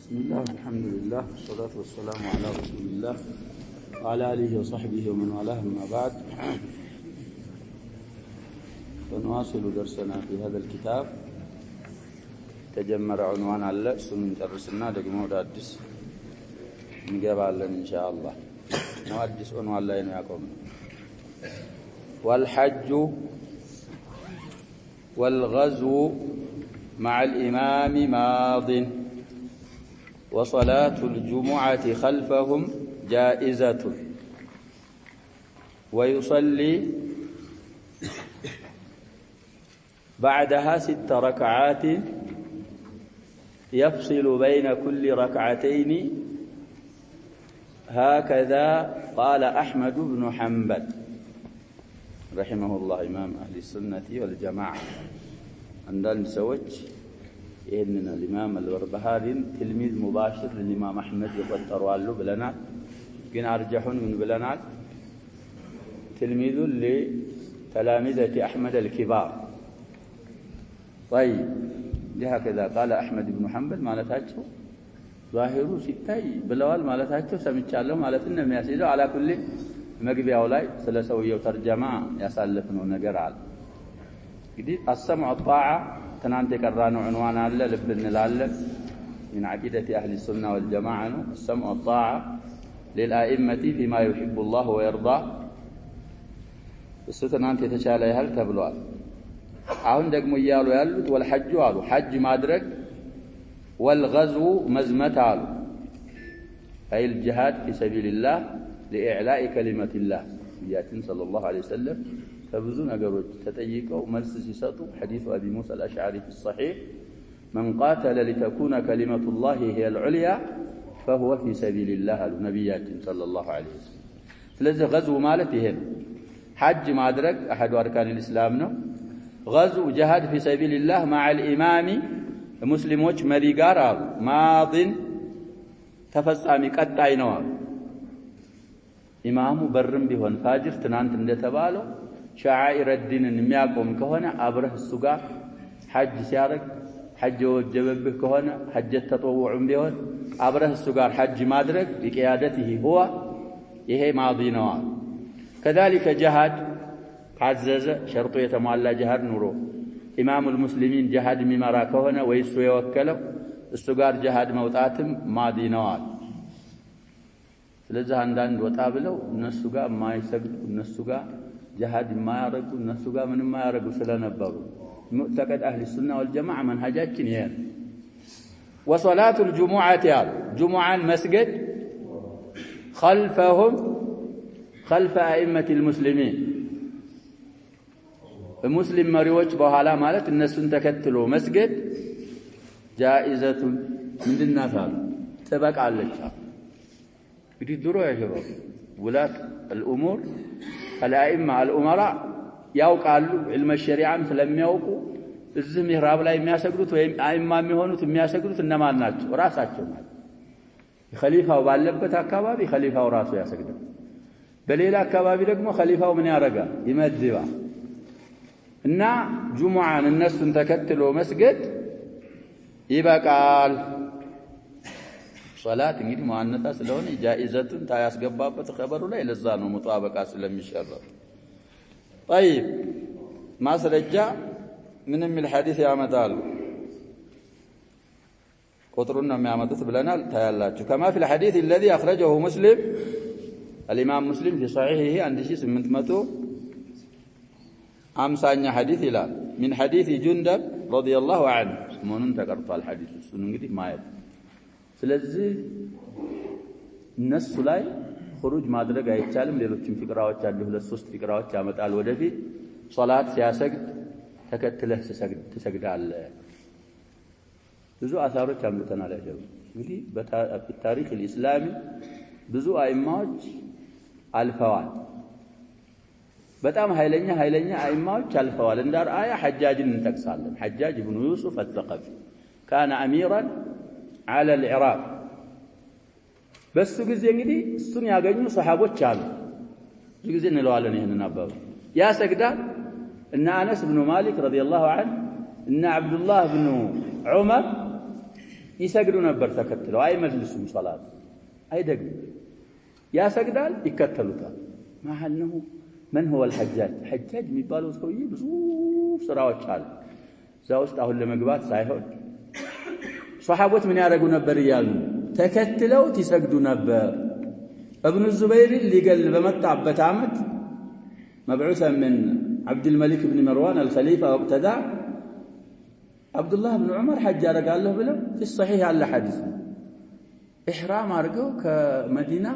بسم الله والحمد لله والصلاة والسلام على رسول الله وعلى آله وصحبه ومن والاه أما بعد فنواصل درسنا في هذا الكتاب تجمر عنوان على سنن درسنا دقمو دادس نقبال إن شاء الله نوادس عنوان لا ينعكم والحج والغزو مع الإمام ماض وصلاة الجمعة خلفهم جائزة ويصلي بعدها 6 ركعات يفصل بين كل ركعتين هكذا قال أحمد بن حنبل رحمه الله إمام أهل السنة والجماعة عندنا سوج إننا الإمام البربهاري تلميذ مباشر للإمام أحمد يقطروا له بلنات كن أرجحون من بلنات تلميذ لتلامذة أحمد الكبار طيب لهكذا قال أحمد بن حنبل مالتاچو ظاهرو ሲታይ ብለዋል ማለታቸው ሰምቻለሁ ማለት ነው የሚያስይዘው على كل መግቢያው ላይ ስለ ሰውየው ተርጀማ ያሳለፍነው ነገር አለ እንግዲህ السمع الطاعة تنانت يقرانو عنوان الله لب نلاله من عقيدة أهل السنة والجماعة السمع والطاعة للأئمة فيما يحب الله ويرضى الستنانت يتشالى هل تبلوال አሁን ደግሞ ይያሉ ያሉት ወልሐጁ አሉ ሐጅ ማድረግ والغزو مزمت አሉ أي الجهاد في سبيل الله لإعلاء كلمة الله ياتين صلى الله عليه وسلم فبዙ ነገሮች ተጠይቀው መልስ ሲሰጡ حديث أبي موسى الأشعري في الصحيح من قاتل لتكون كلمة الله هي العليا فهو في سبيل الله نبياتين صلى الله عليه وسلم ስለዚህ غزو ማለት ይሄ ነው ሐጅ ማድረግ أحد أركان الإسلام ነው غزو جهاد في سبيل الله مع الإمام مسلموች መሪ ጋር አሉ ماض ተፈጻሚ ቀጣይ ነው አሉ ኢማሙ በርም ቢሆን ፋጅር ትናንት እንደተባለው ሸዓኢር الدين የሚያቆም ከሆነ አብረህ እሱ ጋር ሐጅ ሲያረግ ሐጅ ወጀበብህ ከሆነ ሐጅ ተጠውዑም ቢሆን አብረህ እሱ ጋር ሐጅ ማድረግ بقيادته هو ይሄ ማዲ ነው አሉ كذلك جهاد عزز شرط يتمالى جهاد نورو إمام المسلمين جهاد ممرا كهنا ويسو يوكله السجار جهاد موتاتم ماضي نوال ስለዚህ አንዳንድ ወጣ ብለው እነሱ ጋር ማይሰግዱ እነሱ ጋር جهاد ما ያረጉ እነሱ ጋር ምንም ማያረጉ ስለነበሩ ሙዕተቀድ አህሊ ሱና ወልጀማዓ መንሃጃችን ይሄ وصلاه الجمعه ያሉ ጁሙዓን መስገድ خلفهم خلف ائمه المسلمين المسلم مريوچ በኋላ ማለት እነሱን ተከትሎ መስገድ جائزة ምንድናታል ተበቃለች እንግዲህ ድሮ ያጀረው ወላት الامور الائمه الامراء ያውቃሉ علم الشريعه ስለሚያውቁ እዚህ ምሕራብ ላይ የሚያሰግዱት ወይ አይማ የሚሆኑት የሚያሰግዱት እነማን ናቸው ራሳቸው ማለት ኸሊፋው ባለበት አካባቢ ኸሊፋው ራሱ ያሰግዳል በሌላ አካባቢ ደግሞ ኸሊፋው ምን ያረጋል ይመድባል እና ጁሙዓን እነሱን ተከትሎ መስገድ ይበቃል ሶላት እንግዲህ ሙአነታ ስለሆነ ጃኢዘቱን ታያስገባበት ኸበሩ ላይ ለዛ ነው ሙጣበቃ ስለሚሸረጥ طيب ማስረጃ ምንም الحديث ያመጣሉ ቁጥሩን ነው የሚያመጡት ብለናል ታያላችሁ كما في الحديث الذي اخرجه مسلم الامام مسلم في صحيحه 1850 حديث إلى من حديث جندب رضي الله عنه سمونن تقرطال حديث እሱን እንግዲህ ማየት ስለዚህ እነሱ ላይ خروج ማድረግ አይቻልም ሌሎችም ፍቅራዎች አሉ 2-3 ፍቅራዎች ያመጣል ወደፊት ሶላት ሲያሰግድ ተከትለህ ትሰግዳለህ ብዙ አሳሮች አምጥተናል ያጀው እንግዲህ በታሪክ الاسلامي ብዙ አይማዎች አልፈዋል በጣም ኃይለኛ አይማዎች አልፈዋል እንዳር አያ ሐጃጅን እንጠቅሳለን ሐጃጅ ኢብኑ ዩሱፍ الثقفي كان اميرا على العراق በሱ ጊዜ እንግዲህ እሱን ያገኙ ሰሃቦች አሉ ብዙ ጊዜ እንለዋለን ይሄንን አባባ ያሰግዳል ان انس بن مالك رضي الله عنه ان عبد الله بن عمر يسجدوا نبر تكتلوا أي مجلسهم صلاة أي دقم يا سجدال يكتلوا مع أنه من هو الحجاج ميبالو سويه بزوف سراوات شال زاوست أهل لمقبات سايهود صحابات من يارقوا نبر يالو تكتلوا تسجدوا نبر ابن الزبير اللي قال بمتع بتعمد مبعوثا من عبد الملك بن مروان الخليفة وابتدع عبد الله بن عمر حج قال له بلو في الصحيح على حديث إحرام أرجو كمدينة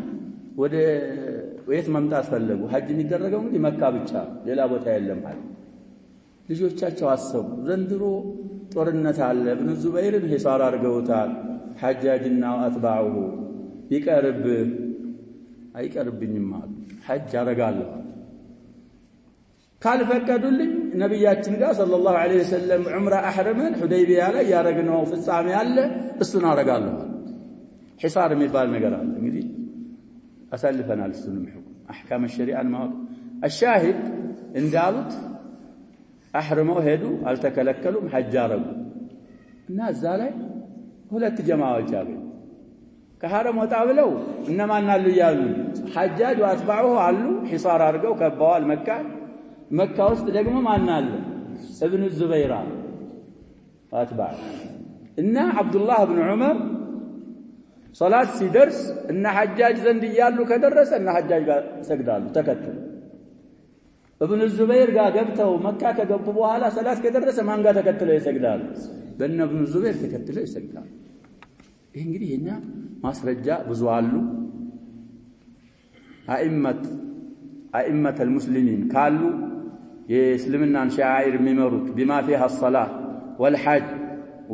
ويت ممتاز فلقوا حج يدرجوا من مكة بتشار لا بوتا يلم حال ልጆቻቸው አሰቡ ዘንድሮ ጦርነት አለ ابن الزبير ሂሳር አርገውታል ሐጃጅና አጥባዑ ይቀርብ አይቀርብኝም አሉ ሐጅ አረጋለሁ ካልፈቀዱልኝ ነብያችን ጋር ሰለላሁ ዐለይሂ ወሰለም ዑምራ አህረመን ሁደይቢያ ላይ ያረግነው ፍጻሜ አለ እሱን አረጋለሁ ሂሳር የሚባል ነገር አለ እንግዲህ አሳልፈናል እሱንም ሁክም አህካም الشريعه ማወቅ الشاهد እንዳሉት አህረመው ሄዱ አልተከለከሉም ሐጅ አረጉ እና እዛ ላይ ሁለት ጀማዓዎች አሉ ከሐረም ወጣ ብለው እነማን አሉ ያሉ ሐጃጅ ወአጥባዑ አሉ ሂሳር አርገው ከበዋል መካ ውስጥ ደግሞ ማን አለ ابن الزبير አጥባዕ እና አብዱላህ ኢብኑ ዑመር ሶላት ሲደርስ እና ሐጃጅ ዘንድ ያሉ ከደረሰ እና ሐጃጅ ጋር ሰግዳሉ ተከተሉ ابن الزبير ጋር ገብተው መካ ከገቡ በኋላ ሶላት ከደረሰ ማን ጋር ተከተለው ይሰግዳሉ በእነ ابن الزبير ተከተለው ይሰግዳሉ ይሄ እንግዲህ እኛ ማስረጃ ብዙ አሉ አኢመተ المسلمين ካሉ የእስልምናን ሻዓኢር የሚመሩት بما فيها الصلاه والحج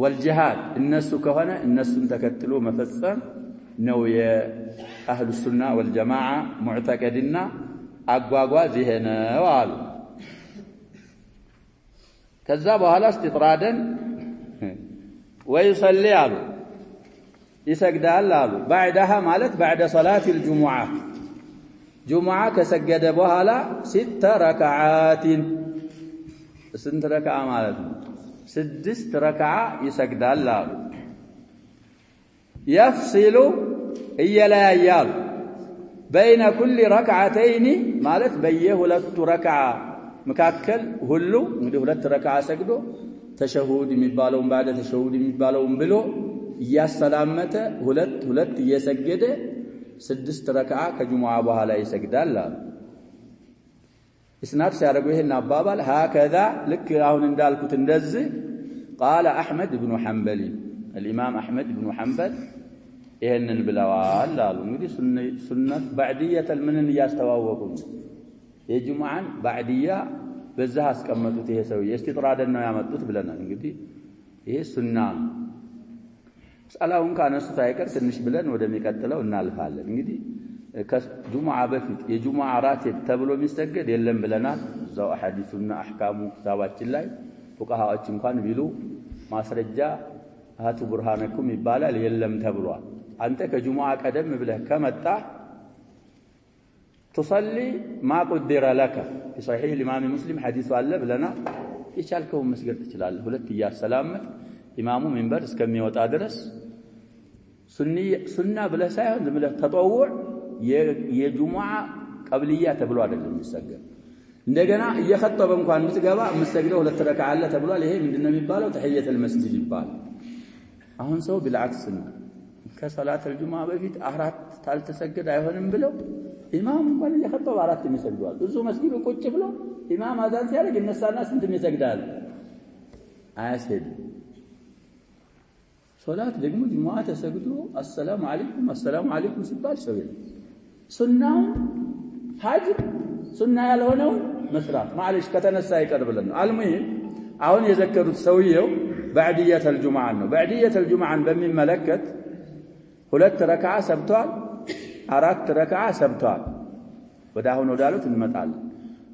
والجهاد እነሱ ከሆነ እነሱን ተከትሎ መፈጸም ነው የአህሉ ሱና ወልጀማዓ ሙዕተቀድና አጓጓዝ ይሄ ነው አሉ ከዛ በኋላ استطرادا ويصلي አሉ ይሰግዳል አሉ بعدها ማለት بعد صلاه الجمعه جمعه ከሰገደ በኋላ 6 ركعات ስንት ረካዓ ማለት ነው 6 ረካዓ ይሰግዳል አሉ يفصل እየለያያል بين كل ركعتين ማለት በየሁለቱ ረካዓ መካከል ሁሉ እንግዲህ ሁለት ረካዓ ሰግዶ ተሸሁድ የሚባለውን بعد ተሸሁድ የሚባለውን ብሎ ያሰላመተ ሁለት እየሰገደ 6 ረካዓ ከጁሙዓ በኋላ ይሰግዳል አሉ እስናድ ሲያደርጉ ይሄን አባባል هكذا ልክ አሁን እንዳልኩት እንደዚህ قال احمد بن حنبل الامام احمد بن حنبل ይሄንን ብለዋል አሉ እንግዲህ ሱነት ባዕዲየተ ምንን ያስተዋወቁ የጁሙዓን ባዕዲያ በዛ አስቀመጡት ይሄ ሰው የእስቲጥራደን ነው ያመጡት ብለናል እንግዲህ ይሄ ሱና ሰላውን ካነሱት አይቀር ትንሽ ብለን ወደሚቀጥለው እናልፋለን እንግዲህ ከጁሙዓ በፊት የጁሙዓ ራቲብ ተብሎ የሚሰገድ የለም ብለናል እዛው አሐዲሱና አህካሙ ክታባችን ላይ ፉቃሃዎች እንኳን ቢሉ ማስረጃ አቱ ቡርሃነኩም ይባላል የለም ተብሏል አንተ ከጁሙዓ ቀደም ብለህ ከመጣ تصلي ما قدر لك في صحيح الامام مسلم حديث አለ ብለና ይቻልከው መስገድ ትችላለህ ሁለት ያሰላመት ኢማሙ ሚንበር እስከሚወጣ ድረስ ሱና ብለህ ሳይሆን ብለህ ተጠውዕ የጁሙዓ ቀብልያ ተብሎ አይደለም የሚሰገድ እንደገና እየخطበ እንኳን ብትገባ መስገደው ሁለት ረካዓ አለ ተብሏል ይሄ ምንድነው የሚባለው ተህየተል መስጂድ ይባላል አሁን ሰው بالعكس ከሰላት الجمعه በፊት አራት ታልተሰገደ አይሆንም ብለው ኢማሙ እንኳን እየخطበ አራት የሚሰግዱዋል እዙ መስጊዱ ቁጭ ብሎ ኢማም አዛን ሲያደርግ እነሳና ስንት ይሰግዳል አያሰድ ሶላት ደግሞ ጁሙዓ ተሰግዶ አሰላሙ አለይኩም ሲባል ሰው ይላል ሱናው ሐጅ ሱና ያልሆነው መስራት ማለሽ ከተነሳ ይቀርብልን ነው አልሙሂም አሁን የዘከሩት ሰውየው بعديه الجمعه ነው بعديه الجمعه በሚመለከት ሁለት ረካዓ ሰብቷል አራት ረካዓ ሰብቷል ወዳሁን ወዳሉት እንመጣለን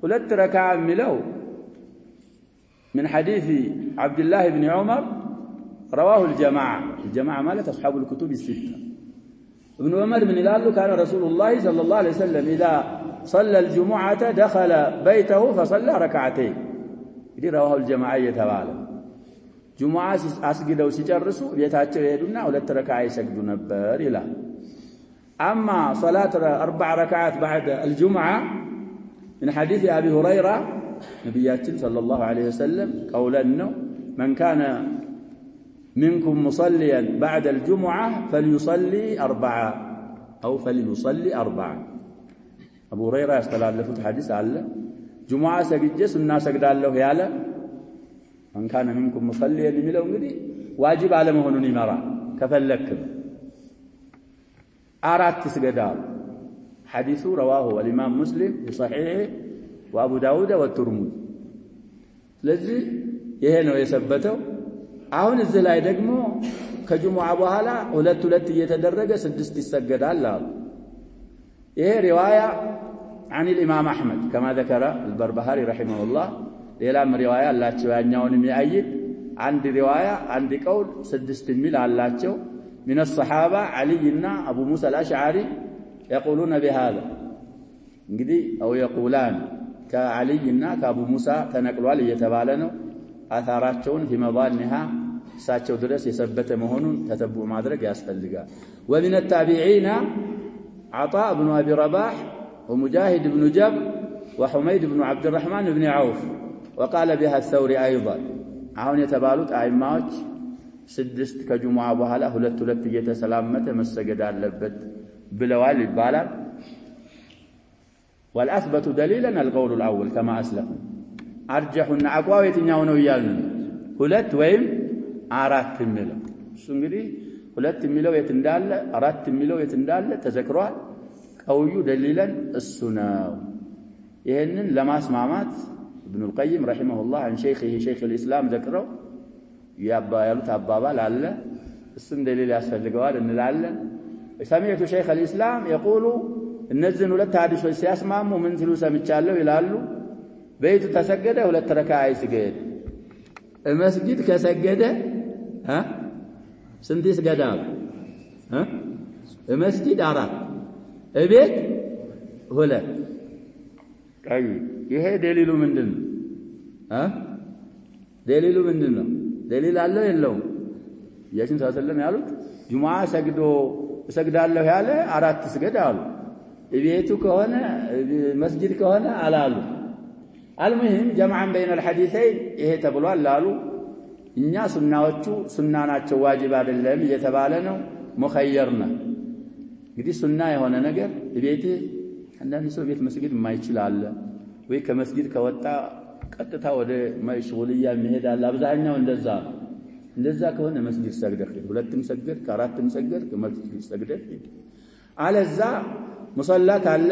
ሁለት ረካዓ የሚለው من حديث عبد الله بن عمر رواه الجماعه ማለት اصحاب الكتب السته ابن عمر من قال كان رسول الله صلى الله عليه وسلم اذا صلى الجمعه دخل بيته فصلى ركعتين دي رواه الجماعه يتبالى ጁሙዓ አስግደው ሲጨርሱ ቤታቸው ይሄዱና 2 ረካዓ ይሰግዱ ነበር ይላል። አማ ሶላት 4 ረካዓት بعد الجمعة من حديث أبي هريرة ነብያችን ሰለላሁ ዐለይሂ ወሰለም ቀውለን ነው من كان منكم مصليا بعد الجمعة فليصلي 4 أو فليصلي 4 أبو هريرة ያስተላለፉት ሐዲስ አለ ጁሙዓ ሰግጄ ሱና ሰግዳለሁ ያለ من كان منكم مصليا የሚለው እንግዲህ ዋጅብ አለመሆኑን ይመራ ከፈለክም 4 ስገዳል حديث رواه الإمام مسلم في صحيحه وأبو داود والترمذي ስለዚህ ይሄ ነው የሰበተው አሁን እዚህ ላይ ደግሞ ከጁሙዓ በኋላ 2 እየተደረገ 6 ይሰገዳል አሉ ይሄ ሪዋያ عن الإمام أحمد كما ذكر البربهاري رحمه الله ሌላም ሪዋያ አላቸው ያኛውን የሚያይድ አንድ ሪዋያ አንድ ቀውል 6 ሚል አላቸው من الصحابة علي እና أبو موسى الأشعري يقولون بهذا እንግዲህ أو يقولان كعلي እና كأبو موسى ተነቅሏል እየተባለ ነው አثارቸውን في مظانها እሳቸው ድረስ የሰበተ መሆኑን ተተብዑ ማድረግ ያስፈልጋል ومن التابعين عطاء بن أبي رباح ومجاهد بن جبر وحميد بن عبد الرحمن بن عوف وقال بها الثوري أيضا አሁን የተባሉት አይማዎች 6 ከጁሙዓ በኋላ 2 እየተሰላመተ መሰገድ አለበት ብለዋል ይባላል والأثبت دليلا القول الأول كما أسلف أرجحنا أقوى የትኛው ነው ይያልን 2 ወይም 4 የሚለው እሱ እንግዲህ 2 የሚለው የት እንዳለ 4 የሚለው የት እንዳለ ተዘክሯል ቀውዩ ደሊለን እሱ ነው ይሄንን ለማስማማት ابن القيم رحمه الله عن شيخه شيخ الإسلام ذكره ያሉት አባባል አለ እሱም ደሊል ያስፈልገዋል እንላለን ሰሚዕቱ ሸይኽ الإسلام يقول እነዚህን 2 ሐዲሶች ሲያስማሙ ምን ሲሉ ሰምቻለሁ ይላሉ ቤቱ ተሰገደ 2 ረካዓ ይስገድ መስጊድ ከሰገደ ስንት ይስገዳል መስጊድ 4 እቤት 2 ቀይ ይሄ ደሊሉ ምንድነው ደሊሉ ምንድነው ደሊል አለው የለውም ያችን ሰለላሁ ያሉት ጁሙዓ ሰግዳለሁ ያለ 4 ስገድ አሉ እቤቱ ከሆነ መስጊድ ከሆነ አላሉ المهم جمعا بين الحديثين ይሄ ተብሏል አሉ እኛ ሱናዎቹ ሱና ናቸው ዋጅብ አይደለም እየተባለ ነው ሙኸየርና እንግዲህ ሱና የሆነ ነገር እቤት አንዳንድ ሰው ቤት መስጊድ የማይችል አለ ወይ ከመስጊድ ከወጣ ቀጥታ ወደ መሽጉልያ መሄድ አለ አብዛኛው እንደዛ ከሆነ መስጊድ ሰግደህ 2 ሰግደህ 4 ሰግደህ መስጊድ ሰግደህ አለዛ ሙሰላ ካለ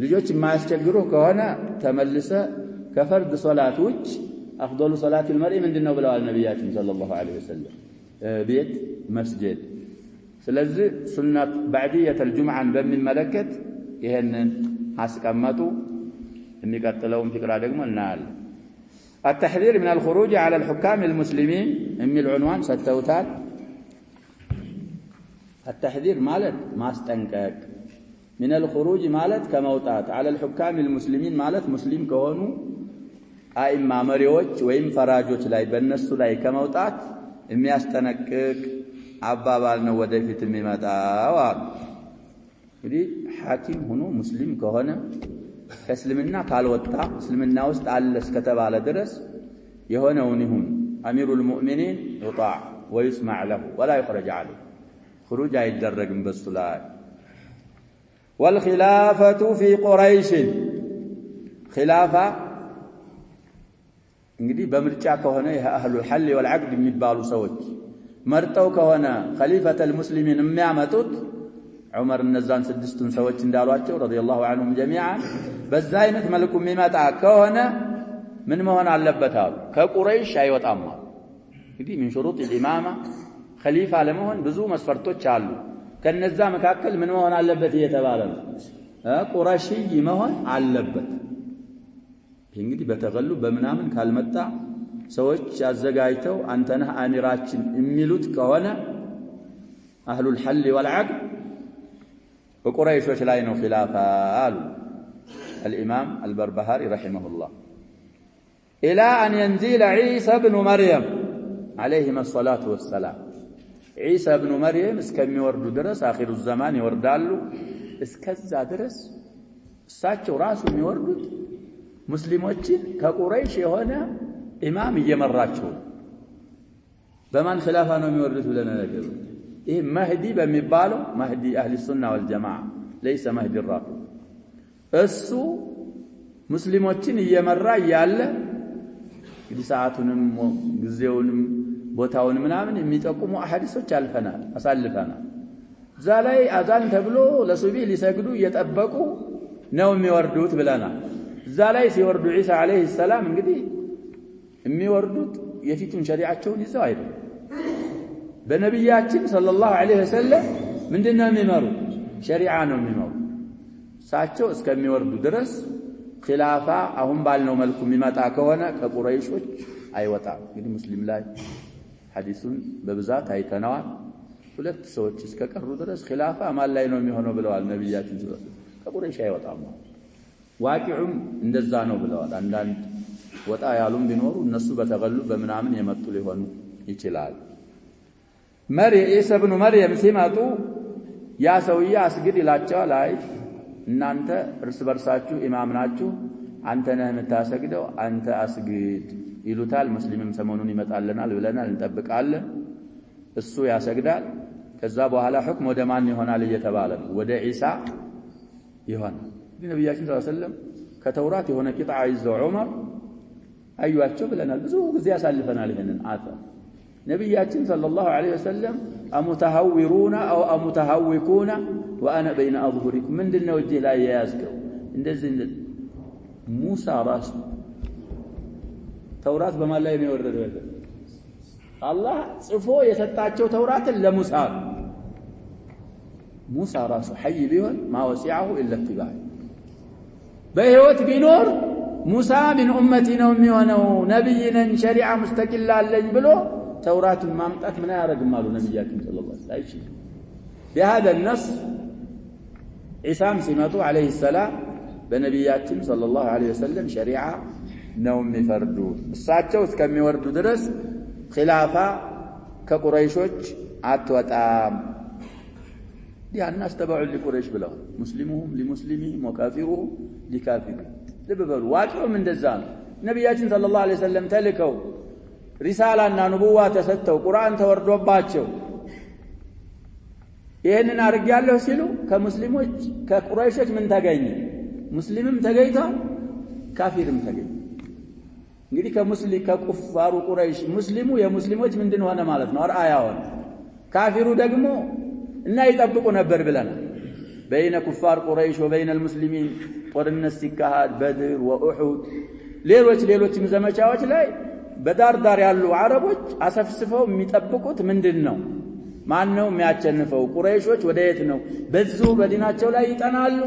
ልጆች የማያስቸግሩ ከሆነ ተመልሰ ከፈርድ ሶላት ውጭ አፍضل ሶላት المرء ምንድነው ብለዋል ነብያችን ሰለላሁ ዐለይሂ ወሰለም ቤት መስጊድ ስለዚህ ሱናት بعديه الجمعه በሚመለከት ይሄንን አስቀመጡ የሚቀጥለውም ፍቅራ ደግሞ እናያለን التحذير من الخروج على الحكام المسلمين የሚል عنوان ሰጥተውታል التحذير ማለት ማስጠንቀቅ من الخروج ማለት ከመውጣት على الحكام المسلمين ማለት ሙስሊም ከሆኑ አይማ መሪዎች ወይም ፈራጆች ላይ በእነሱ ላይ ከመውጣት የሚያስጠነቅቅ አባባል ነው ወደፊት የሚመጣው እንግዲህ ሐኪም ሆኖ ሙስሊም ከሆነ ከእስልምና ካልወጣ እስልምና ውስጥ አለ እስከተባለ ድረስ የሆነውን ይሁን አሚሩል ሙእሚኒን ይጣዕ ወይስማዕ له ولا يخرج عليه خروج አይደረግም በሱ ላይ والخلافة في قريش خلافة እንግዲህ በምርጫ ከሆነ የአህሉ الحل والعقد የሚባሉ ሰዎች መርጠው ከሆነ خليفة المسلمين የሚያመጡት ዑመር እነዛን 6ቱን ሰዎች እንዳሏቸው ረዲየላሁ ዐንሁም جميعا በዛ አይነት መልኩ የሚመጣ ከሆነ ምን መሆን አለበት አሉ ከቁረይሽ አይወጣም እንግዲህ من شروط الإمامة خليفة ለመሆን ብዙ መስፈርቶች አሉ ከነዛ መካከል ምን መሆን አለበት እየተባለ ነው ቁረሺ መሆን አለበት እንግዲህ በተገሉ በመናምን ካልመጣ ሰዎች አዘጋጅተው አንተ ነህ አሚራችን የሚሉት ከሆነ አህሉ الحل والعقد በቁረይሾች ላይ ነው ኺላፋ አሉ الإمام البربهاري رحمه الله إلى أن ينزل عيسى بن مريم عليهما الصلاة والسلام عيسى ابن مريم እስከሚወርዱ ድረስ አኺሩ ዘማን ይወርዳሉ እስከዛ ድረስ እሳቸው ራሱ የሚወርዱት ሙስሊሞችን ከቁረይሽ የሆነ ኢማም እየመራቸው በማን ኺላፋ ነው የሚወርዱት ብለን ነገር ይሄ መህዲ በሚባለው መህዲ አህሊ ሱና ወልጀማዓ ليس مهدي الرافض እሱ ሙስሊሞችን እየመራ ያለ እንግዲህ ሰዓቱንም ጊዜውንም ቦታውን ምናምን የሚጠቁሙ አሐዲሶች አሳልፈናል እዛ ላይ አዛን ተብሎ ለሱቢ ሊሰግዱ እየጠበቁ ነው የሚወርዱት ብለናል እዛ ላይ ሲወርዱ ዒሳ አለይሂ ሰላም እንግዲህ የሚወርዱት የፊቱን ሸሪዓቸውን ይዘው አይደል በነብያችን ሰለላሁ ዐለይሂ ወሰለም ምንድነው የሚመሩ ሸሪዓ ነው የሚመሩ ሳቸው እስከሚወርዱ ድረስ ኺላፋ አሁን ባልነው መልኩ የሚመጣ ከሆነ ከቁረይሾች አይወጣም እንግዲህ ሙስሊም ላይ ሐዲሱን በብዛት አይተናል ሁለት ሰዎች እስከቀሩ ድረስ ኺላፋ ማን ላይ ነው የሚሆነው ብለዋል ነብያችን ስለዚህ ከቁረይሽ አይወጣም ዋቂዑም እንደዛ ነው ብለዋል አንዳንድ ወጣ ያሉም ቢኖሩ እነሱ በተገሉ በመናምን የመጡ ሊሆኑ ይችላል ኢሳ ኢብኑ መርየም ሲመጡ ያ ሰውዬ አስግድ ይላቸዋል አይ እናንተ እርስ በርሳችሁ ኢማም ናችሁ አንተ ነህ የምታሰግደው አንተ አስግድ ይሉታል ሙስሊምም ሰሞኑን ይመጣልናል ብለናል እንጠብቃለን እሱ ያሰግዳል ከዛ በኋላ ሁክም ወደ ማን ይሆናል እየተባለ ወደ ኢሳ ይሆናል ነብያችን ሰለላሁ ዐለይሂ ወሰለም ከተውራት የሆነ ቂጣ ይዘው ዑመር አዩአቸው ብለናል ብዙ ጊዜ ያሳልፈናል ይሄንን አታ ነብያችን ሰለላሁ ዐለይሂ ወሰለም አሙተሐዊሩና አው አሙተሐዊኩና وانا بين اظهركم ምንድነው እጄ ላይ ያያዝከው እንደዚህ ሙሳ ራሱ ተውራት በማን ላይ ነው የወረደው አላህ ጽፎ የሰጣቸው ተውራትን ለሙሳ ሙሳ ራሱ ሐይ ቢሆን ማወሲዐሁ ኢላ ኢትባዕ በህይወት ቢኖር ሙሳ ምን ኡመቲ ነው የሚሆነው ነብይ ነን ሸሪዓ ሙስተቂል አለኝ ብሎ ተውራትን ማምጣት ምን ያደርግም አሉ ነብያችን ሰለላሁ ዐለይሂ ወሰለም بهذا النص عيسى سمته عليه السلام بنبياتنا صلى الله عليه وسلم شريعه نوم يفردوا እሳቸው እስከሚወርዱ ድረስ ኺላፋ ከቁረይሾች አትወጣም ዲያናስ ተባዑ ለቁረይሽ ብለው ሙስሊሙሁም ለሙስሊሚሂም ወካፊሩሁም ለካፊሪ ለበበሉ ዋቂውም እንደዛ ነው ነብያችን ሰለላሁ ዐለይሂ ወሰለም ተልከው ሪሳላና ንቡዋ ተሰጥተው ቁርአን ተወርዶባቸው ይሄንን አርጋለሁ ሲሉ ከሙስሊሞች ከቁረይሾች ምን ተገኘ ሙስሊምም ተገኝቷል ካፊርም ተገኘ እንግዲህ ከኩፋሩ ቁረይሽ ሙስሊሙ የሙስሊሞች ምንድን ሆነ ማለት ነው አርአያ ሆነ ካፊሩ ደግሞ እና ይጠብቁ ነበር ብለናል بين كفار قريش وبين المسلمين ጦርነት ሲካሄድ በድር ወኡሁድ ሌሎችም ዘመቻዎች ላይ በዳር ያሉ አረቦች አሰፍስፈው የሚጠብቁት ምንድነው ማነው የሚያቸንፈው ቁረይሾች ወደየት ነው በዙ በዲናቸው ላይ ይጠናሉ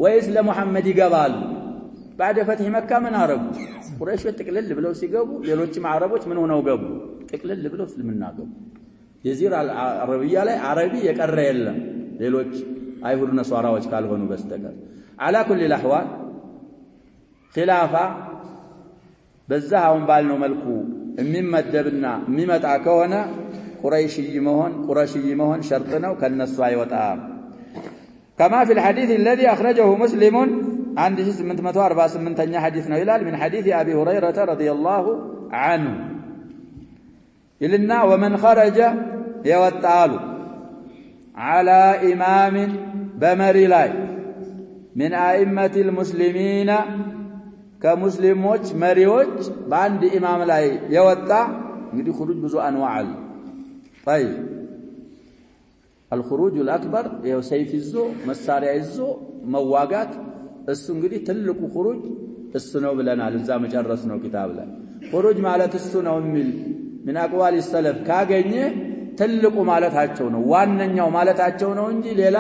ወይስ ለሙሐመድ ይገባሉ بعد فتح መካ ምን አረጉ ቁረይሾች ጥቅልል ብለው ሲገቡ ሌሎችም አረቦች ምን ሆነው ገቡ ጥቅልል ብለው እስልምና ገቡ የዚራ አረቢያ ላይ አረቢ የቀረ የለም ሌሎች አይሁድ ነሷራዎች ካልሆኑ በስተቀር على كل الاحوال خلافه በዛውን ባልነው መልኩ የሚመደብና የሚመጣ ከሆነ ቁረይሺ መሆን شرط ነው ከነሱ አይወጣም كما في الحديث الذي اخرجه مسلم عند 848ኛ حديث ነው ይላል من حديث ابي هريره رضي الله عنه إلنا ومن خرج يوتعال على إمام بمري لاي من أئمة المسلمين كمسلموች مريوች باند إمام لاي يوتع እንግዲህ خروج ብዙ أنواع طيب الخروج الأكبر يو سيف الزو مسارع الزو مواقات እሱ እንግዲህ ትልቁ خروج እሱ ነው ብለናል እዛ መጨረስነው ኪታብ ላይ خروج ማለት እሱ ነው የሚል من أقوال السلف ካገኘ ትልቁ ማለታቸው ነው ዋነኛው ማለታቸው ነው እንጂ ሌላ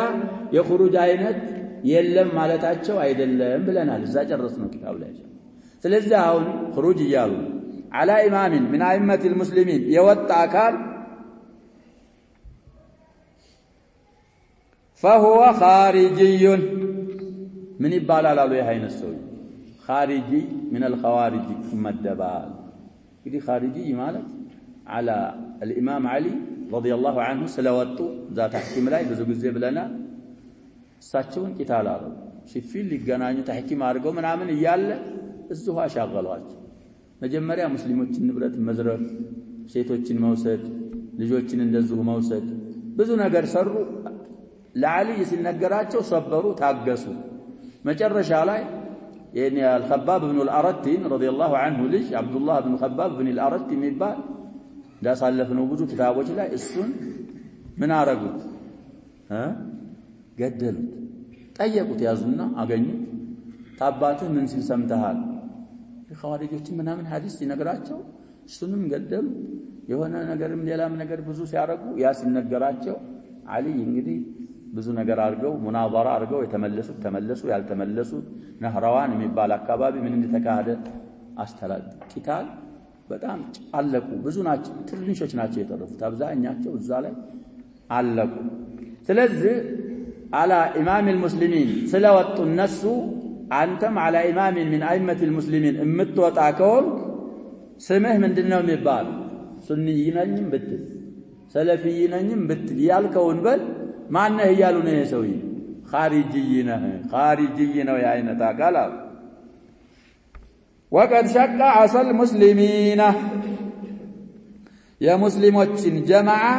የخروج አይነት የለም ማለታቸው አይደለም ብለናል እዛ ጨረስነው ኪታብ ላይ ስለዚህ አሁን خروج ይያሉ على إمام من أئمة المسلمين يوطى አካል فهو خارجي من ይባላል አሉ የሃይነት ሰው خارجي من الخوارج مدبال እንግዲህ خارجي ማለት على الإمام علي رضي الله عنه سلواتو ذات حكيم لاي بزو جزء بلنا ساتشون كتالارو شفيل اللي جنانيو تحكيم أرجو من عمل يال الزها شغلات مجمريا مسلمون النبرة مزرعة شيتوتشين موسد ልጆችን እንደዚሁ መውሰድ ብዙ ነገር ሰሩ ለዓሊ ሲነገራቸው ሰበሩ ታገሱ መጨረሻ ላይ የኔ አልኸባብ ኢብኑ አልአረቲ ረዲየላሁ ዐንሁ ልጅ አብዱላህ ኢብኑ ኸባብ ኢብኑ አልአረቲ የሚባል እንዳሳለፍነው ብዙ ክታቦች ላይ እሱን ምን አረጉት ገደሉት ጠየቁት ያዙና አገኙት ታባትህ ምን ሲል ሰምተሃል ኻዋሪጆችን ምናምን ሐዲስ ሲነግራቸው እሱንም ገደሉ የሆነ ነገርም ሌላም ነገር ብዙ ሲያረጉ ያ ሲነገራቸው አሊ እንግዲህ ብዙ ነገር አርገው ሙናዘራ አርገው ተመለሱ ያልተመለሱ ነህራዋን የሚባል አካባቢ ምን እንደተካሄደ አስተላል ቂታል በጣም አለቁ ብዙ ናቸው ትንሾች ናቸው የተረፉት አብዛኛቸው እዛ ላይ አለቁ ስለዚህ على امام المسلمين ስለወጡ እነሱ አንተም على امام من ائمه المسلمين እምትወጣ ከሆንክ ስምህ ምንድነው የሚባለው ሱንይ ነኝም ብትል ሰለፊይ ነኝም ብትል ያልከውን በል ማነህ ይያሉ ነው የሰውይ ኻሪጂይ ነው ያይነታ ቃላ وقد شق عصا المسلمين يا مسلمين جماعه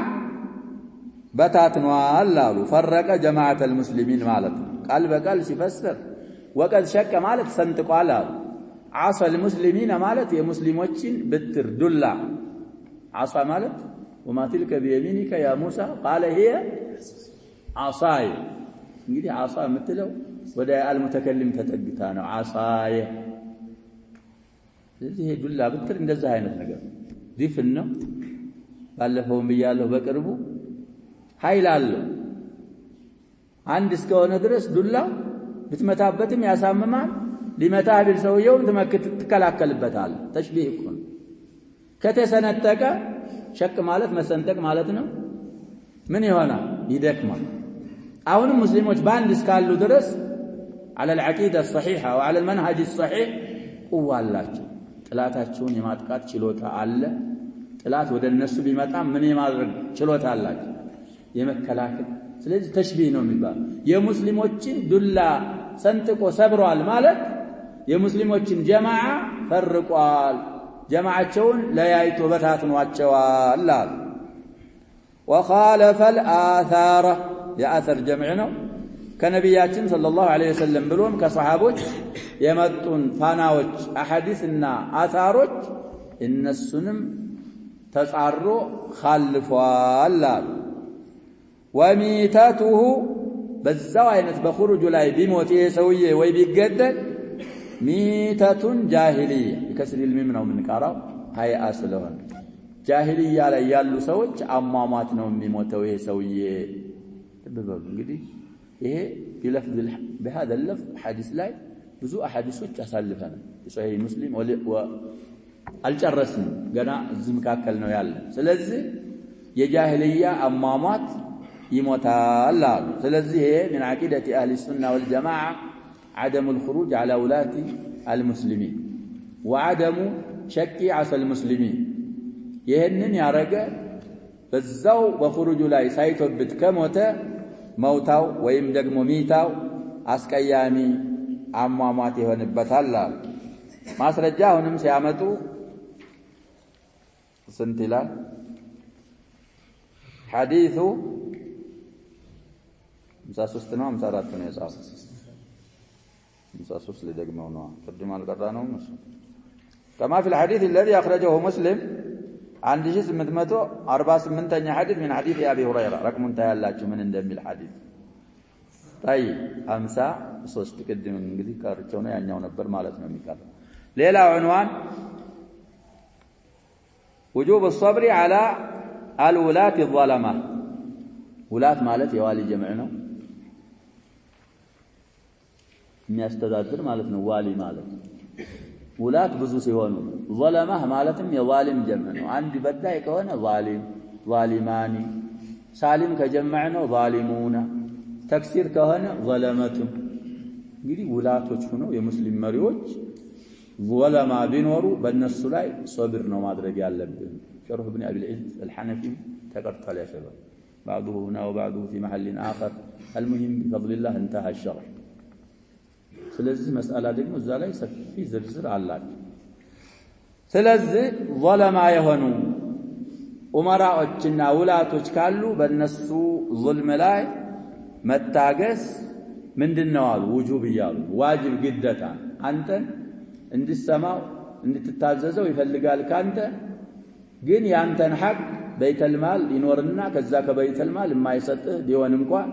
بتاتنوال አሉ فرق جماعه المسلمين ማለት ቃል በቃል ሲፈሰር وقد شق ማለት ሰንጥቋል አሉ عصا المسلمين ማለት የሙስሊሞችን ብትር ዱላ عصا ማለት وما تلك بيمينك يا موسى قال هي عصاي እንግዲህ عصا የምትለው ወደ አልሙተከልም ተጠግታ ነው عصاي ስለዚህ ዱላ ብትር እንደዛ አይነት ነገር ዲፍን ነው ባለፈው ብያለሁ በቅርቡ ኃይል አለው አንድ እስከሆነ ድረስ ዱላ ብትመታበትም ያሳምማል ሊመታህ ቢል ሰውየውን ትከላከልበታል ተሽቢህ እኮ ነው ከተሰነጠቀ ሸቅ ማለት መሰንጠቅ ማለት ነው ምን ይሆናል ይደክማል አሁንም ሙስሊሞች ባንድ እስካሉ ድረስ على العقيده الصحيحه وعلى المنهج الصحيح قوه አላቸው ጥላታቸውን የማጥቃት ችሎታ አለ ጥላት ወደ እነሱ ቢመጣ ምን የማድረግ ችሎታ አላቸው የመከላከል ስለዚህ ተሽቢህ ነው የሚባለው የሙስሊሞችን ዱላ ሰንጥቆ ሰብሯል ማለት የሙስሊሞችን ጀማዓ ፈርቋል ጀማዓቸውን ለያይቶ በታትኗቸዋል አለ وخالف الآثار يا أثر جمعنا كنبياتنا صلى الله عليه وسلم بلوم كصحابوች የመጡን ፋናዎች አሐዲስና አثاሮች እነሱንም ተጻሮ خالفዋል አለ وميتته በዛው አይነት በخروج ላይ ቢሞት የሰውዬ ወይ ቢገደል ሚተቱን ጃሂሊያ ከስሪ الميم ነው ምንቀራው ሃይአ ስለሆነ ጃሂሊያ ላይ ያሉ ሰዎች አሟሟት ነው የሚሞተው ይሄ ሰውዬ ተበበሉ እንግዲህ ይሄ بلفظ بهذا اللفظ حديث ላይ ብዙ አሐዲሶች አሳልፈናል ሶሒህ ሙስሊም አልጨረስንም ገና እዚህ መካከል ነው ያለ ስለዚህ የጃሂሊያ አሟሟት يموتال ስለዚህ من عقيدة أهل السنة والجماعة عدم الخروج على ولاة المسلمين وعدم شك عصا المسلمين ይሄንን ያረገ በዛው በخروج ላይ ሳይተብት ከሞተ መውታው ወይም ደግሞ ሚታው አስቀያሚ አሟሟት ይሆንበታል ማስረጃ አሁንም ሲያመጡ ስንት ይላል ሐዲሱ 53 ነው 54 ነው የጻፈው 53 ለደግመው ነው ቅድም አልቀራነው كما في الحديث الذي أخرجه مسلم عن 1848 حديث من حديث أبي هريرة رقم انتهى الله من እንደሚል حديث طيب 53 ቅድም እንግዲህ ካርቸው ነው ያኛው ነበር ማለት ነው የሚቀር ሌላው عنوان وجوب الصبر على الولاة الظلمة ولاة ማለት የዋሊ ጀምዕ ነው የሚያስተዳድር ማለት ነው ዋሊ ማለት ውላት ብዙ ሲሆኑ ظلمه ማለትም የዋሊም ጀምዕ ነው አንድ በዳይ ከሆነ ዛሊም ዛሊማኒ ሳሊም ከጀምዕ ነው ዛሊሙና ተክሲር ከሆነ ظلمቱ እንግዲህ ውላቶች ሆነው የሙስሊም መሪዎች ظلما ቢኖሩ በእነሱ ላይ ሶብር ነው ማድረግ ያለብን شرح ابن أبي العز الحنفي تقرط يا شباب بعضه هنا وبعضه في محل آخر المهم بفضل الله انتهى الشرح ስለዚህ መስአላ ደግሞ እዛ ላይ ሰፊ ዝርዝር አላቸው ስለዚህ ظلማ የሆኑ ኡመራዎችና ውላቶች ካሉ በእነሱ ظلم ላይ መታገስ ምንድነው አሉ ውጁብ ይያሉ ዋጅብ ግዴታ አንተ እንድትሰማው እንድትታዘዘው ይፈልጋል ካንተ ግን ያንተን ሐቅ በይተልማል ይኖርና ከዛ ከበይተልማል የማይሰጥህ ቢሆን እንኳን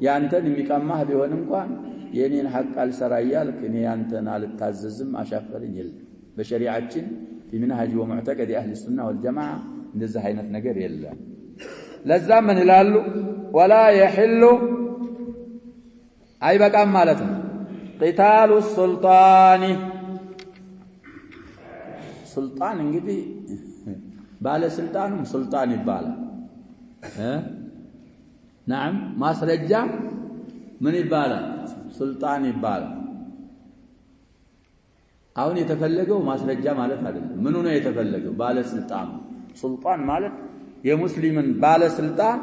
ያንተን የሚቀማህ ቢሆን እንኳን የኔን ሐቅ አልሰራያል እኔ ያንተን አልታዘዝም አሻፈረኝ ይል በሸሪዓችን በመንሃጅ ወሙዕተቀድ አህሊ ሱና ወልጀማዓ እንደዚህ አይነት ነገር የለም ለዛ ምን ይላሉ ወላ يحل አይበቃም ማለት ነው ቂታሉ ሱልጣን ሱልጣን እንግዲህ ባለ ስልጣኑም ሱልጣን ይባላል نعم ማስረጃ ምን ይባላል ሱልጣን ይባላል አሁን የተፈለገው ማስረጃ ማለት አይደለም ምኑ ነው የተፈለገው ባለ ስልጣን ሱልጣን ማለት የሙስሊምን ባለ ስልጣን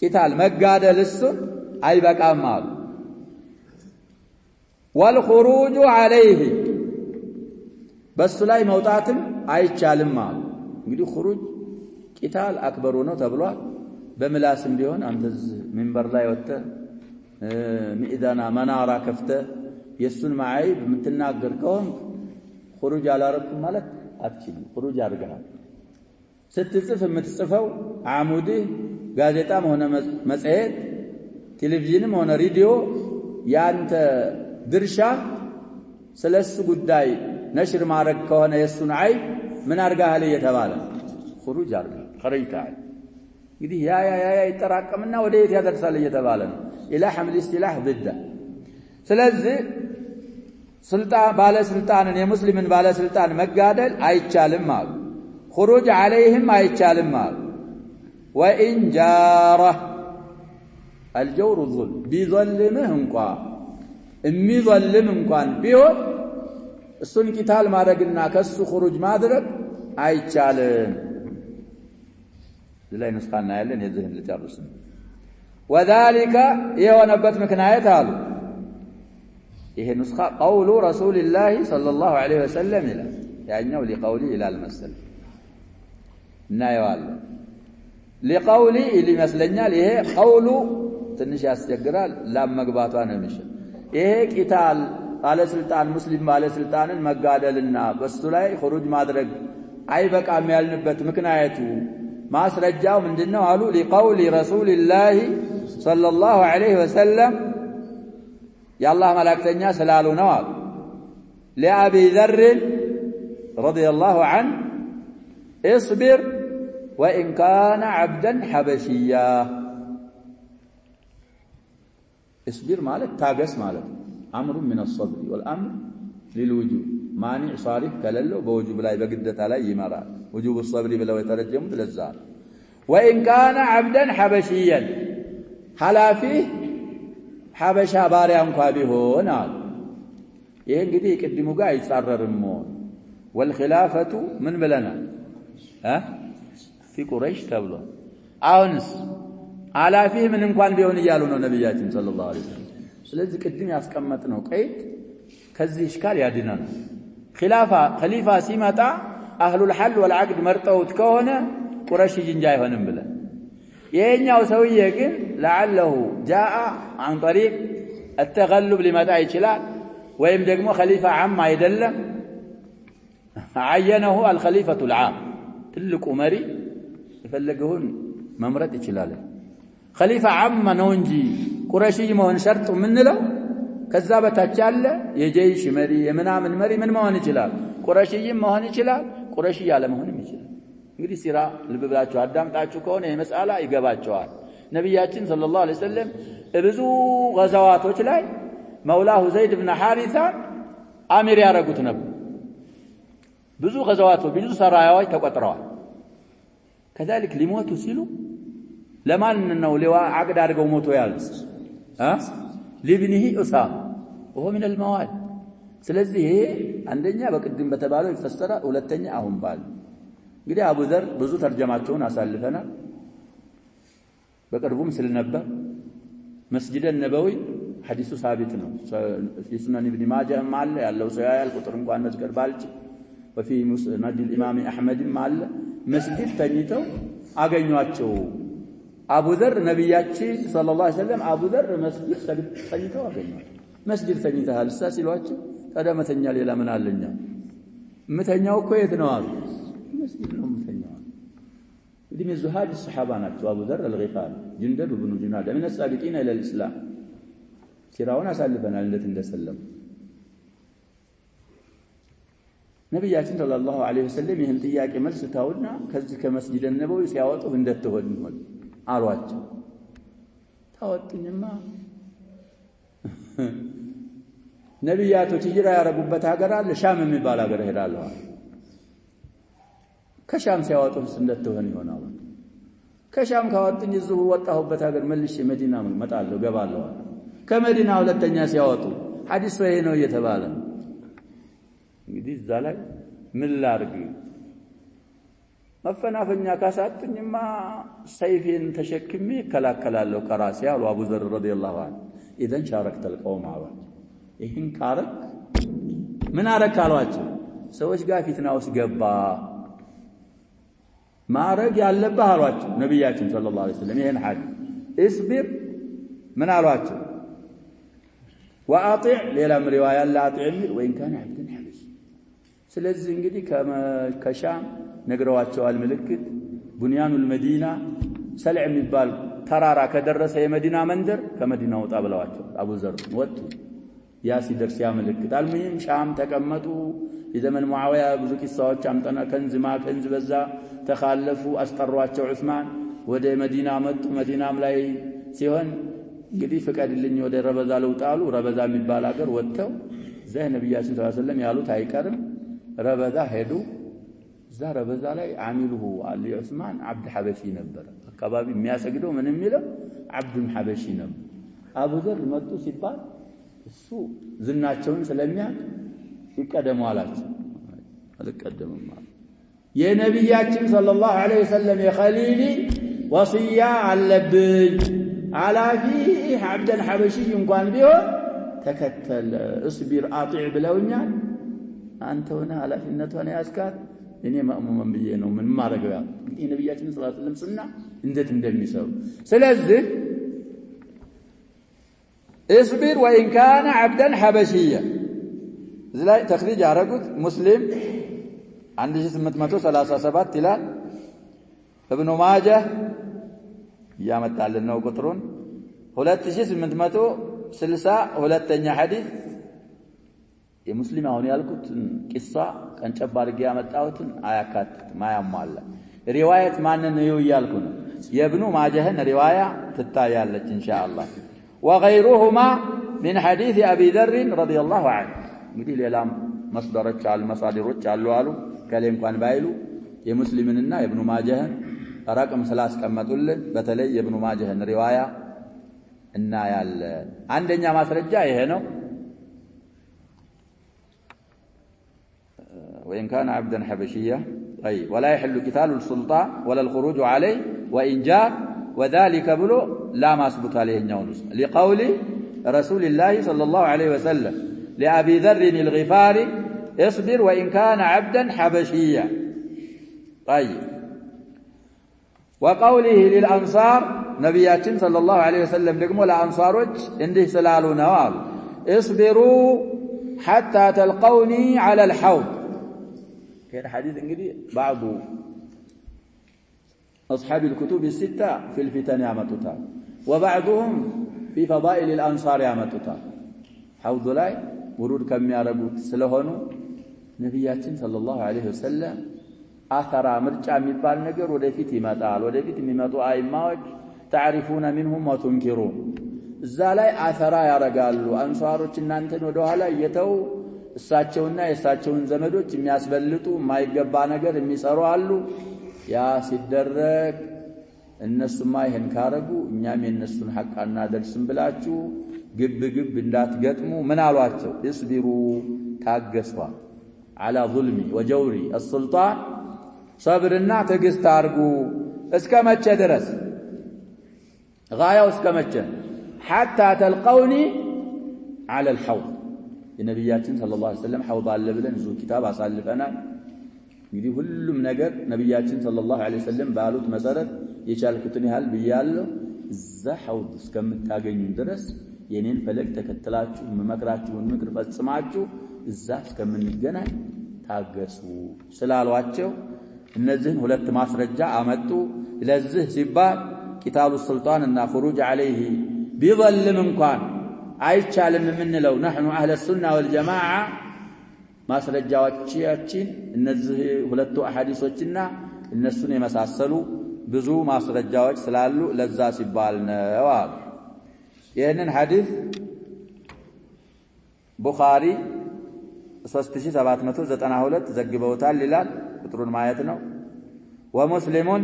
ቂታል መጋደል እሱ አይበቃም አሉ والخروج عليه በሱ ላይ መውጣትም አይቻልም አሉ እንግዲህ خروج ቂታል አክበሩ ነው ተብሏል በምላስም ቢሆን አንተዝ منبر ላይ ወጣ ሚዳና መናራ ከፍተ የሱን ማይብ የምትናገር ከሆነ خروج አላረኩም ማለት አትችልም خروج አድርገሃል ስትጽፍ የምትጽፈው አሙድህ ጋዜጣም ሆነ መጽሔት ቴሌቪዥንም ሆነ ሬዲዮ ያንተ ድርሻ ስለሱ ጉዳይ ነሽር ማድረግ ከሆነ የሱን አይብ ምን አድርገሃል እየተባለ خروج አድርገሃል خرجتሃል እንግዲህ ያ ይጠራቀምና ወደ የት ያደርሳል እየተባለ ነው ኢላ ሐምል ኢስቲላህ ضد ስለዚህ ስልጣን ባለ ስልጣንን የሙስሊምን ባለ ስልጣን መጋደል አይቻልም አሉ خروج عليهم አይቻልም አሉ وإن جاره الجور الظلم بيظلمه እንኳን የሚظلم እንኳን ቢሆን እሱን ቂታል ማድረግና ከሱ خروج ማድረግ አይቻልም ላይ ንስኻና ያለን የዚህን ልጨርስ وذلك የሆነበት ምክንያት አሉ ይሄ ንስኻ قول رسول الله صلى الله عليه وسلم ይላል ያኛው لقوله ይላል መሰል እና ያዋል لقوله ይመስለኛል ይሄ قول ትንሽ ያስቸግራል ለመግባቷ ነው የሚሽል ይሄ ቂታል ባለ ስልጣን ሙስሊም ባለ ስልጣንን መጋደልና በሱ ላይ خروج ማድረግ አይበቃም ያልንበት ምክንያቱ ማስረጃው ምንድነው አሉ لقول رسول الله صلى الله عليه وسلم የአላህ መላእክተኛ ስላሉ ነው አሉ لأبي ذر رضي الله عنه اصبر وإن كان عبدا حبشيا اصبر ማለት ታገስ ማለት امر من الصبر والامر للوجوب مانع صارف ከሌለው በوجوب ላይ በግዴታ ላይ ይመራል وجوب الصبر ብለው የተረጀሙት ለዛ وإن كان عبدا حبشيا ሐላፊ ሐበሻ ባሪያ እንኳን ቢሆን አሉ ይሄ እንግዲህ ቅድሙ ጋር አይጻረርም والخلافه ምን ብለናል في قريش ተብሎ አሁንስ ሐላፊ ምን እንኳን ቢሆን ይያሉ ነው ነብያችን ሰለላሁ ዐለይሂ ወሰለም ስለዚህ ቅድም ያስቀመጥነው ቀይት ከዚህ ሽካል ያድናል ኸሊፋ ሲመጣ አህሉል ሐል ወልዐቅድ መርጠውት ከሆነ ቁረሽ እንጂ አይሆንም ብለ ይሄኛው ሰውዬ ግን لعله جاء عن طريق التغلب لمتى ይችላል ወይም ደግሞ ኸሊፋ ዓም አይደለም عينه الخليفة العام ትልቁ መሪ የፈለገውን መምረጥ ይችላል ኸሊፋ ዓም ነው እንጂ ቁረሺ መሆን ሸርጥ ምንለው ከዛ በታች ያለ የጀይሽ መሪ የምናምን መሪ ምን መሆን ይችላል ቁረሺም መሆን ይችላል ቁረሺ ያለ መሆንም ይችላል እንግዲህ ሲራ ልብ ብላችሁ አዳምጣችሁ ከሆነ የመስአላ ይገባቸዋል ነብያችን ሰለላሁ ዐለይሂ ወሰለም ብዙ ገዛዋቶች ላይ መውላሁ ዘይድ ኢብኑ ሐሪሳ አሚር ያረጉት ነበር ብዙ ገዛዋቶች ብዙ ሰራያዎች ተቆጥረዋል كذلك ሊሞቱ ሲሉ ለማን ነው ለዋ አቅድ አድርገው ሞቶ ያልስ لابنه أسامة وهو من المواد ስለዚህ አንደኛ በቅድም በተባለው ይፈሰራል ሁለተኛ አሁን ባል እንግዲህ አቡ ዘር ብዙ ተርጀማቸውን አሳልፈናል በቅርቡም ስለነበር መስጂድ ነበዊ ሐዲሱ ሳቢት ነው ሱነን ኢብኑ ማጃህ ማለ ያለው ሰው ያያል ቁጥር እንኳን መዝከር ባልጭ وفي مسند الامام احمد ማለ መስጂድ ተኝተው አገኟቸው አቡ ዘር ነብያችን ሰለላሁ ዐለይሂ ወሰለም አቡ ዘር መስጂድ ተኝተው አገኟቸው መስጂድ ተኝተሃል ሲሏቸው ቀደመተኛ ሌላ ምን አለኛ ምተኛው እኮ የት ነው አሉ መስጂድ ነው ምተኛው እንግዲህ من زهاد الصحابه ናቸው አቡ ዘር الغفاري جندب بن جنادة من السابقين الى الاسلام ሲራውን አሳልፈናል እንደሰለም ነብያችን ሰለላሁ ዐለይሂ ወሰለም ይህን ጥያቄ መልስ ታውና ከዚህ ከመስጂድ ነበው ሲያወጡ እንደተሆን ይሆን አሏቸው ታወጡኝማ ነብያቶች ሂጅራ ያረጉበት ሀገር አለ ሻም የሚባል ሀገር ሄዳለሁ ከሻም ሲያወጡስ እንደተሆን ይሆናል ከሻም ካወጡኝ እዚሁ ወጣሁበት ሀገር መልሼ መዲና መጣለሁ ገባለሁ ከመዲና ሁለተኛ ሲያወጡ ሐዲስ ይሄ ነው እየተባለ እንግዲህ እዛ ላይ ምን ላርግ መፈናፈኛ ካሳጡኝማ ሰይፌን ተሸክሜ ከላከላለሁ ከራሴ አሉ አቡ ዘር ረዲየላሁ ዐንሁ ኢዘን ሻረክተ القوم አሉ ይህን ካረክ ምን አረክ አሏቸው ሰዎች ጋር ፊትና ውስጥ ገባ ማረግ ያለብህ አሏቸው ነብያችን ሰለላሁ ዐለይሂ ወሰለም ይሄን ሐዲስ እስቢር ምን አሏቸው واطع ሌላም ሪዋያ አላጥዕ የሚል ወይን ካን አብደን ሐበሽ ስለዚህ እንግዲህ ከሻም ነግረዋቸዋል ምልክት ቡንያኑል መዲና ሰልዕ የሚባል ተራራ ከደረሰ የመዲና መንደር ከመዲና ወጣ ብለዋቸው አቡ ዘር ወጡ ያ ሲደርስ ያ ምልክት አልሙሂም ሻም ተቀመጡ የዘመን ሙአዊያ ብዙ ቂሳዎች አምጠና ከንዝ በዛ ተኻለፉ አስጠሯቸው ዑስማን ወደ መዲና መጡ መዲናም ላይ ሲሆን እንግዲህ ፍቀድልኝ ወደ ረበዛ ለውጣሉ ረበዛ የሚባል ሀገር ወጥተው እዛ ነብያችን ሰለላሁ ዐለይሂ ወሰለም ያሉት አይቀርም ረበዛ ሄዱ እዛ ረበዛ ላይ አሚሉሁ አሊ ዑስማን አብድ ሐበሺ ነበር አካባቢ የሚያሰግደው ምን የሚለው አብዱን ሐበሺ ነበር አቡ ዘር መጡ ሲባል እሱ ዝናቸውን ስለሚያውቅ ይቀደሙ አላቸው አልቀደምም ማለት የነብያችን ሰለላሁ ዐለይሂ ወሰለም የኸሊሊ ወሲያ አለብኝ አላፊ አብደን ሐበሺ እንኳን ቢሆን ተከተል እስቢር አጢዕ ብለውኛል አንተ ሆነ ኃላፊነቷን ያስካት እኔ ማእሙመን ብዬ ነው ምን ማረገው ያ እንግዲህ ነብያችን ሰለላሁ ዐለይሂ ወሰለም ሱና እንዴት እንደሚሰሩ ስለዚህ እስቢር ወኢን ካነ አብደን ሐበሺያ ዝላይ ተኽሪጅ ያረጉት ሙስሊም 1837 ይላል ኢብኑ ማጃህ ያመጣልን ነው ቁጥሩን 2862ኛ ሐዲስ የሙስሊም አሁን ያልኩት ቂሳ ቀንጨብ አድርጌ ያመጣሁትን አያካትትም አያሟላ ሪዋያት ማንን ነው ያልኩ ነው የኢብኑ ማጃህን ሪዋያ ትታያለች ኢንሻአላህ وغيرهما من حديث ابي ذر رضي الله عنه እንግዲህ ሌላም መስደሮች አሉ መሳዲሮች አሉ ከሌ እንኳን ባይሉ የሙስሊምንና የኢብኑ ማጃህን ረቅም ስላስቀመጡልን በተለይ የኢብኑ ማጃህን ሪዋያ እና ያለ አንደኛ ማስረጃ ይሄ ነው وإن كان عبدا حبشيا طيب ولا يحل قتال السلطان ولا الخروج عليه وإن جاء وذلك بلو لا ما اثبت عليه نونس لقول رسول الله صلى الله عليه وسلم لأبي ذر الغفاري اصبر وإن كان عبدا حبشيا طيب وقوله للأنصار نبياتنا صلى الله عليه وسلم لقموا الأنصاروج انده سلالوا نوال اصبروا حتى تلقوني على الحوض كان حديث انجدي بعض أصحاب الكتب الستة في الفتن يامتوتا وبعضهم في فضائل الأنصار يامتوتا حوض لاي ورود كم ياربوت سلهونو نبياتنا صلى الله عليه وسلم አተራ ምርጫ የሚባል ነገር ወደፊት ይመጣል ወደፊት የሚመጡ አይማዎች تعرفون منهم وتنكرون እዛ ላይ አተራ ያረጋሉ አንሷሮች እናንተን ወደ ኋላ እየተው እሳቸውና የእሳቸውን ዘመዶች የሚያስበልጡ የማይገባ ነገር የሚሰሩ አሉ ያ ሲደረግ እነሱማ ይሄን ካረጉ እኛም የነሱን ሐቃና ደርስም ብላችሁ ግብ እንዳትገጥሙ ምን አሏቸው እስቢሩ ታገሷ على ظلمي وجوري السلطان ሰብርና ትዕግስት አድርጉ እስከ መቼ ድረስ ጋያው እስከ መቼ ሐታ ተልቀውኒ على الحوض የነብያችን ሰለላሁ ዐለይሂ ወሰለም ሐውድ አለ ብለን ብዙ ኪታብ አሳልፈናል እንግዲህ ሁሉም ነገር ነብያችን ሰለላሁ ዐለይሂ ወሰለም ባሉት መሰረት የቻልኩትን ያህል ብያለሁ እዛ ሐውድ እስከምታገኙ ድረስ የኔን ፈለግ ተከትላችሁ መመክራችሁን ምክር ፈጽማችሁ እዛ እስከምንገናኝ ታገሱ ስላሏቸው እነዚህን ሁለት ማስረጃ አመጡ ለዚህ ሲባል ቂታሉ ሱልጣን እና خروج عليه ቢظልም እንኳን አይቻልም የምንለው نحن اهل السنه والجماعه ማስረጃዎቻችን እነዚህ ሁለቱ አሐዲሶችና እነሱን የመሳሰሉ ብዙ ማስረጃዎች ስላሉ ለዛ ሲባል ነው አሉ ይህንን ሐዲስ ቡኻሪ 3792 ዘግበውታል ይላል ቁጥሩን ማየት ነው ወሙስሊሙን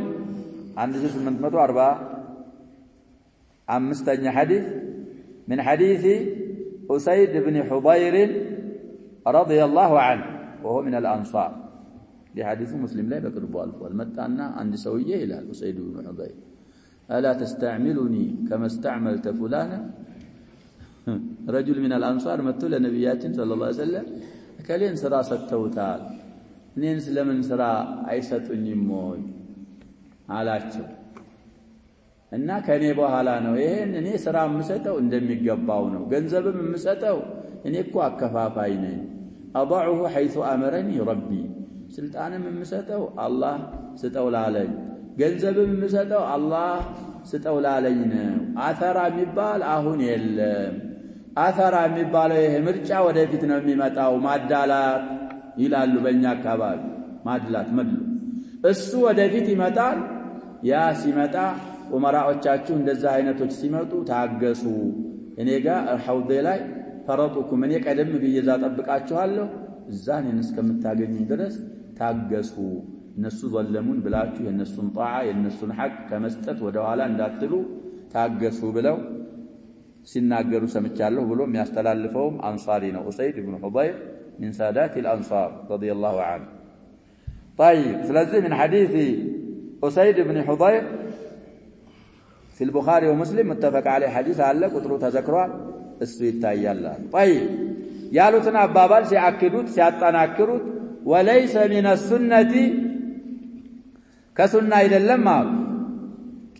1845ኛ ሐዲስ من حديث أسيد بن حضير رضي الله عنه وهو من الأنصار لحديث مسلم لا يقرب الفوال متعنا عند سوية إلى أسيد بن حضير ألا تستعملني كما استعملت فلانا رجل من الأنصار متولى نبيات صلى الله عليه وسلم كلين سرا ستوتال نين سلمن سرا عيسةني موي አላቸው እና ከኔ በኋላ ነው ይሄን እኔ ስራ የምሰጠው እንደሚገባው ነው ገንዘብም የምሰጠው እኔ እኮ አከፋፋይ ነኝ አضعه حيث امرني ربي ስልጣንም የምሰጠው አላህ ስጠው ላለኝ ገንዘብም የምሰጠው አላህ ስጠው ላለኝ ነው አተራ የሚባል አሁን የለም አተራ የሚባለው ይሄ ምርጫ ወደፊት ነው የሚመጣው ማዳላት ይላሉ በእኛ አካባቢ ማድላት መድሉ እሱ ወደፊት ይመጣል ያ ሲመጣ ኡመራዎቻችሁ እንደዛ አይነቶች ሲመጡ ታገሱ እኔ ጋር ሐውዴ ላይ ፈረጡኩም እኔ ቀደም ብዬዛ ጠብቃችኋለሁ እዛን እስከምታገኙ ድረስ ታገሱ እነሱ ዘለሙን ብላችሁ የነሱን ጣዓ የነሱን ሐቅ ከመስጠት ወደ ኋላ እንዳትሉ ታገሱ ብለው ሲናገሩ ሰምቻለሁ ብሎ የሚያስተላልፈውም አንሳሪ ነው ኡሰይድ ኢብኑ ሁበይር من سادات الأنصار رضي الله عنه طيب ስለዚህ من حديث أسيد بن حضير في البخاري ومسلم متفق عليه حديث አለ ቁጥሩ ተዘክሯል እሱ ይታያል طيب ያሉትን አባባል ሲያክዱት ሲያጠናክሩት وليس من السنة كسنة አይደለም አሉ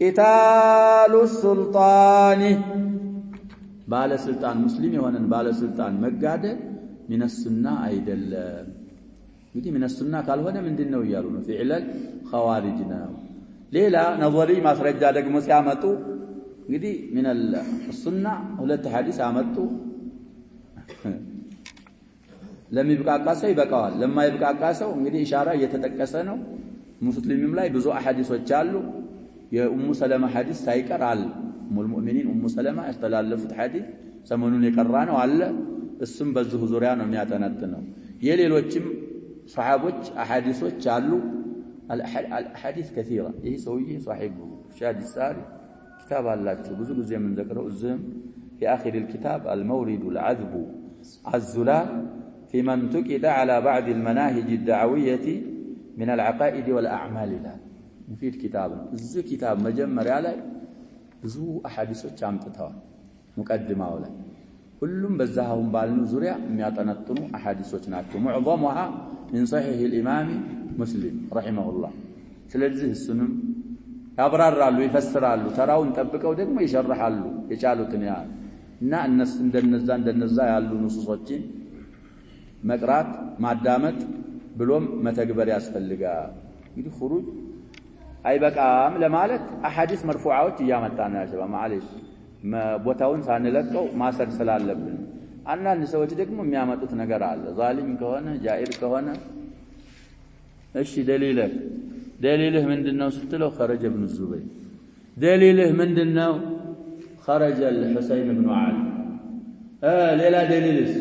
قتال السلطان ባለ ስልጣን ሙስሊም የሆነን ባለ ስልጣን መጋደል من السنة አይደለም እንግዲህ من السنة ካልሆነ ምንድነው ይያሉ ነው فعل خوارج ነው ሌላ ነظሪ ማስረጃ ደግሞ ሲያመጡ እንግዲህ من السنة ሁለት ሐዲስ አመጡ ለሚብቃቃ ሰው ይበቃዋል ለማይብቃቃ ሰው እንግዲህ ኢሻራ እየተጠቀሰ ነው ሙስሊምም ላይ ብዙ አሐዲሶች አሉ የኡሙ ሰለማ ሐዲስ ሳይቀር አለ ሙል ሙእሚኒን ኡሙ ሰለማ ያስተላለፉት ሐዲስ ሰሞኑን የቀራ ነው አለ እሱም በዚህ ዙሪያ ነው የሚያጠነጥነው የሌሎችም ሷሃቦች አሐዲሶች አሉ الحديث كثيرة ይሄ ሰውዬ صاحبه شاد الساري كتاب አላችሁ ብዙ ጊዜ የምንዘክረው እዚህም في آخر الكتاب المورد العذب الزلال في من تقد على بعض المناهج الدعوية من العقائد والأعمال لا مفيد كتاب እዚህ كتاب መጀመሪያ ላይ ብዙ አሐዲሶች አምጥተዋል ሙቀድማው ላይ ሁሉም በዛሁን ባልኑ ዙሪያ የሚያጠነጥኑ አሐዲሶች ናቸው معظمها من صحيح الإمام مسلم رحمه الله ስለዚህ እሱንም ያብራራሉ ይፈስራሉ ተራውን ጠብቀው ደግሞ ይሸርሐሉ የቻሉትን ያ እና እነሱ እንደነዛ ያሉ ንሱሶችን መቅራት ማዳመጥ ብሎም መተግበር ያስፈልጋል እንግዲህ خروج አይበቃም ለማለት አሐዲስ መርፉዓዎች እያመጣን ያጀባ ማለሽ ቦታውን ሳንለቀው ማሰር ስላለብን አንዳንድ ሰዎች ደግሞ የሚያመጡት ነገር አለ ዛሊም ከሆነ ጃኢር ከሆነ እሺ دليله ምንድነው ስትለው خرج ابن الزبير دليله ምንድነው خرج الحسين بن علي ሌላ دليلስ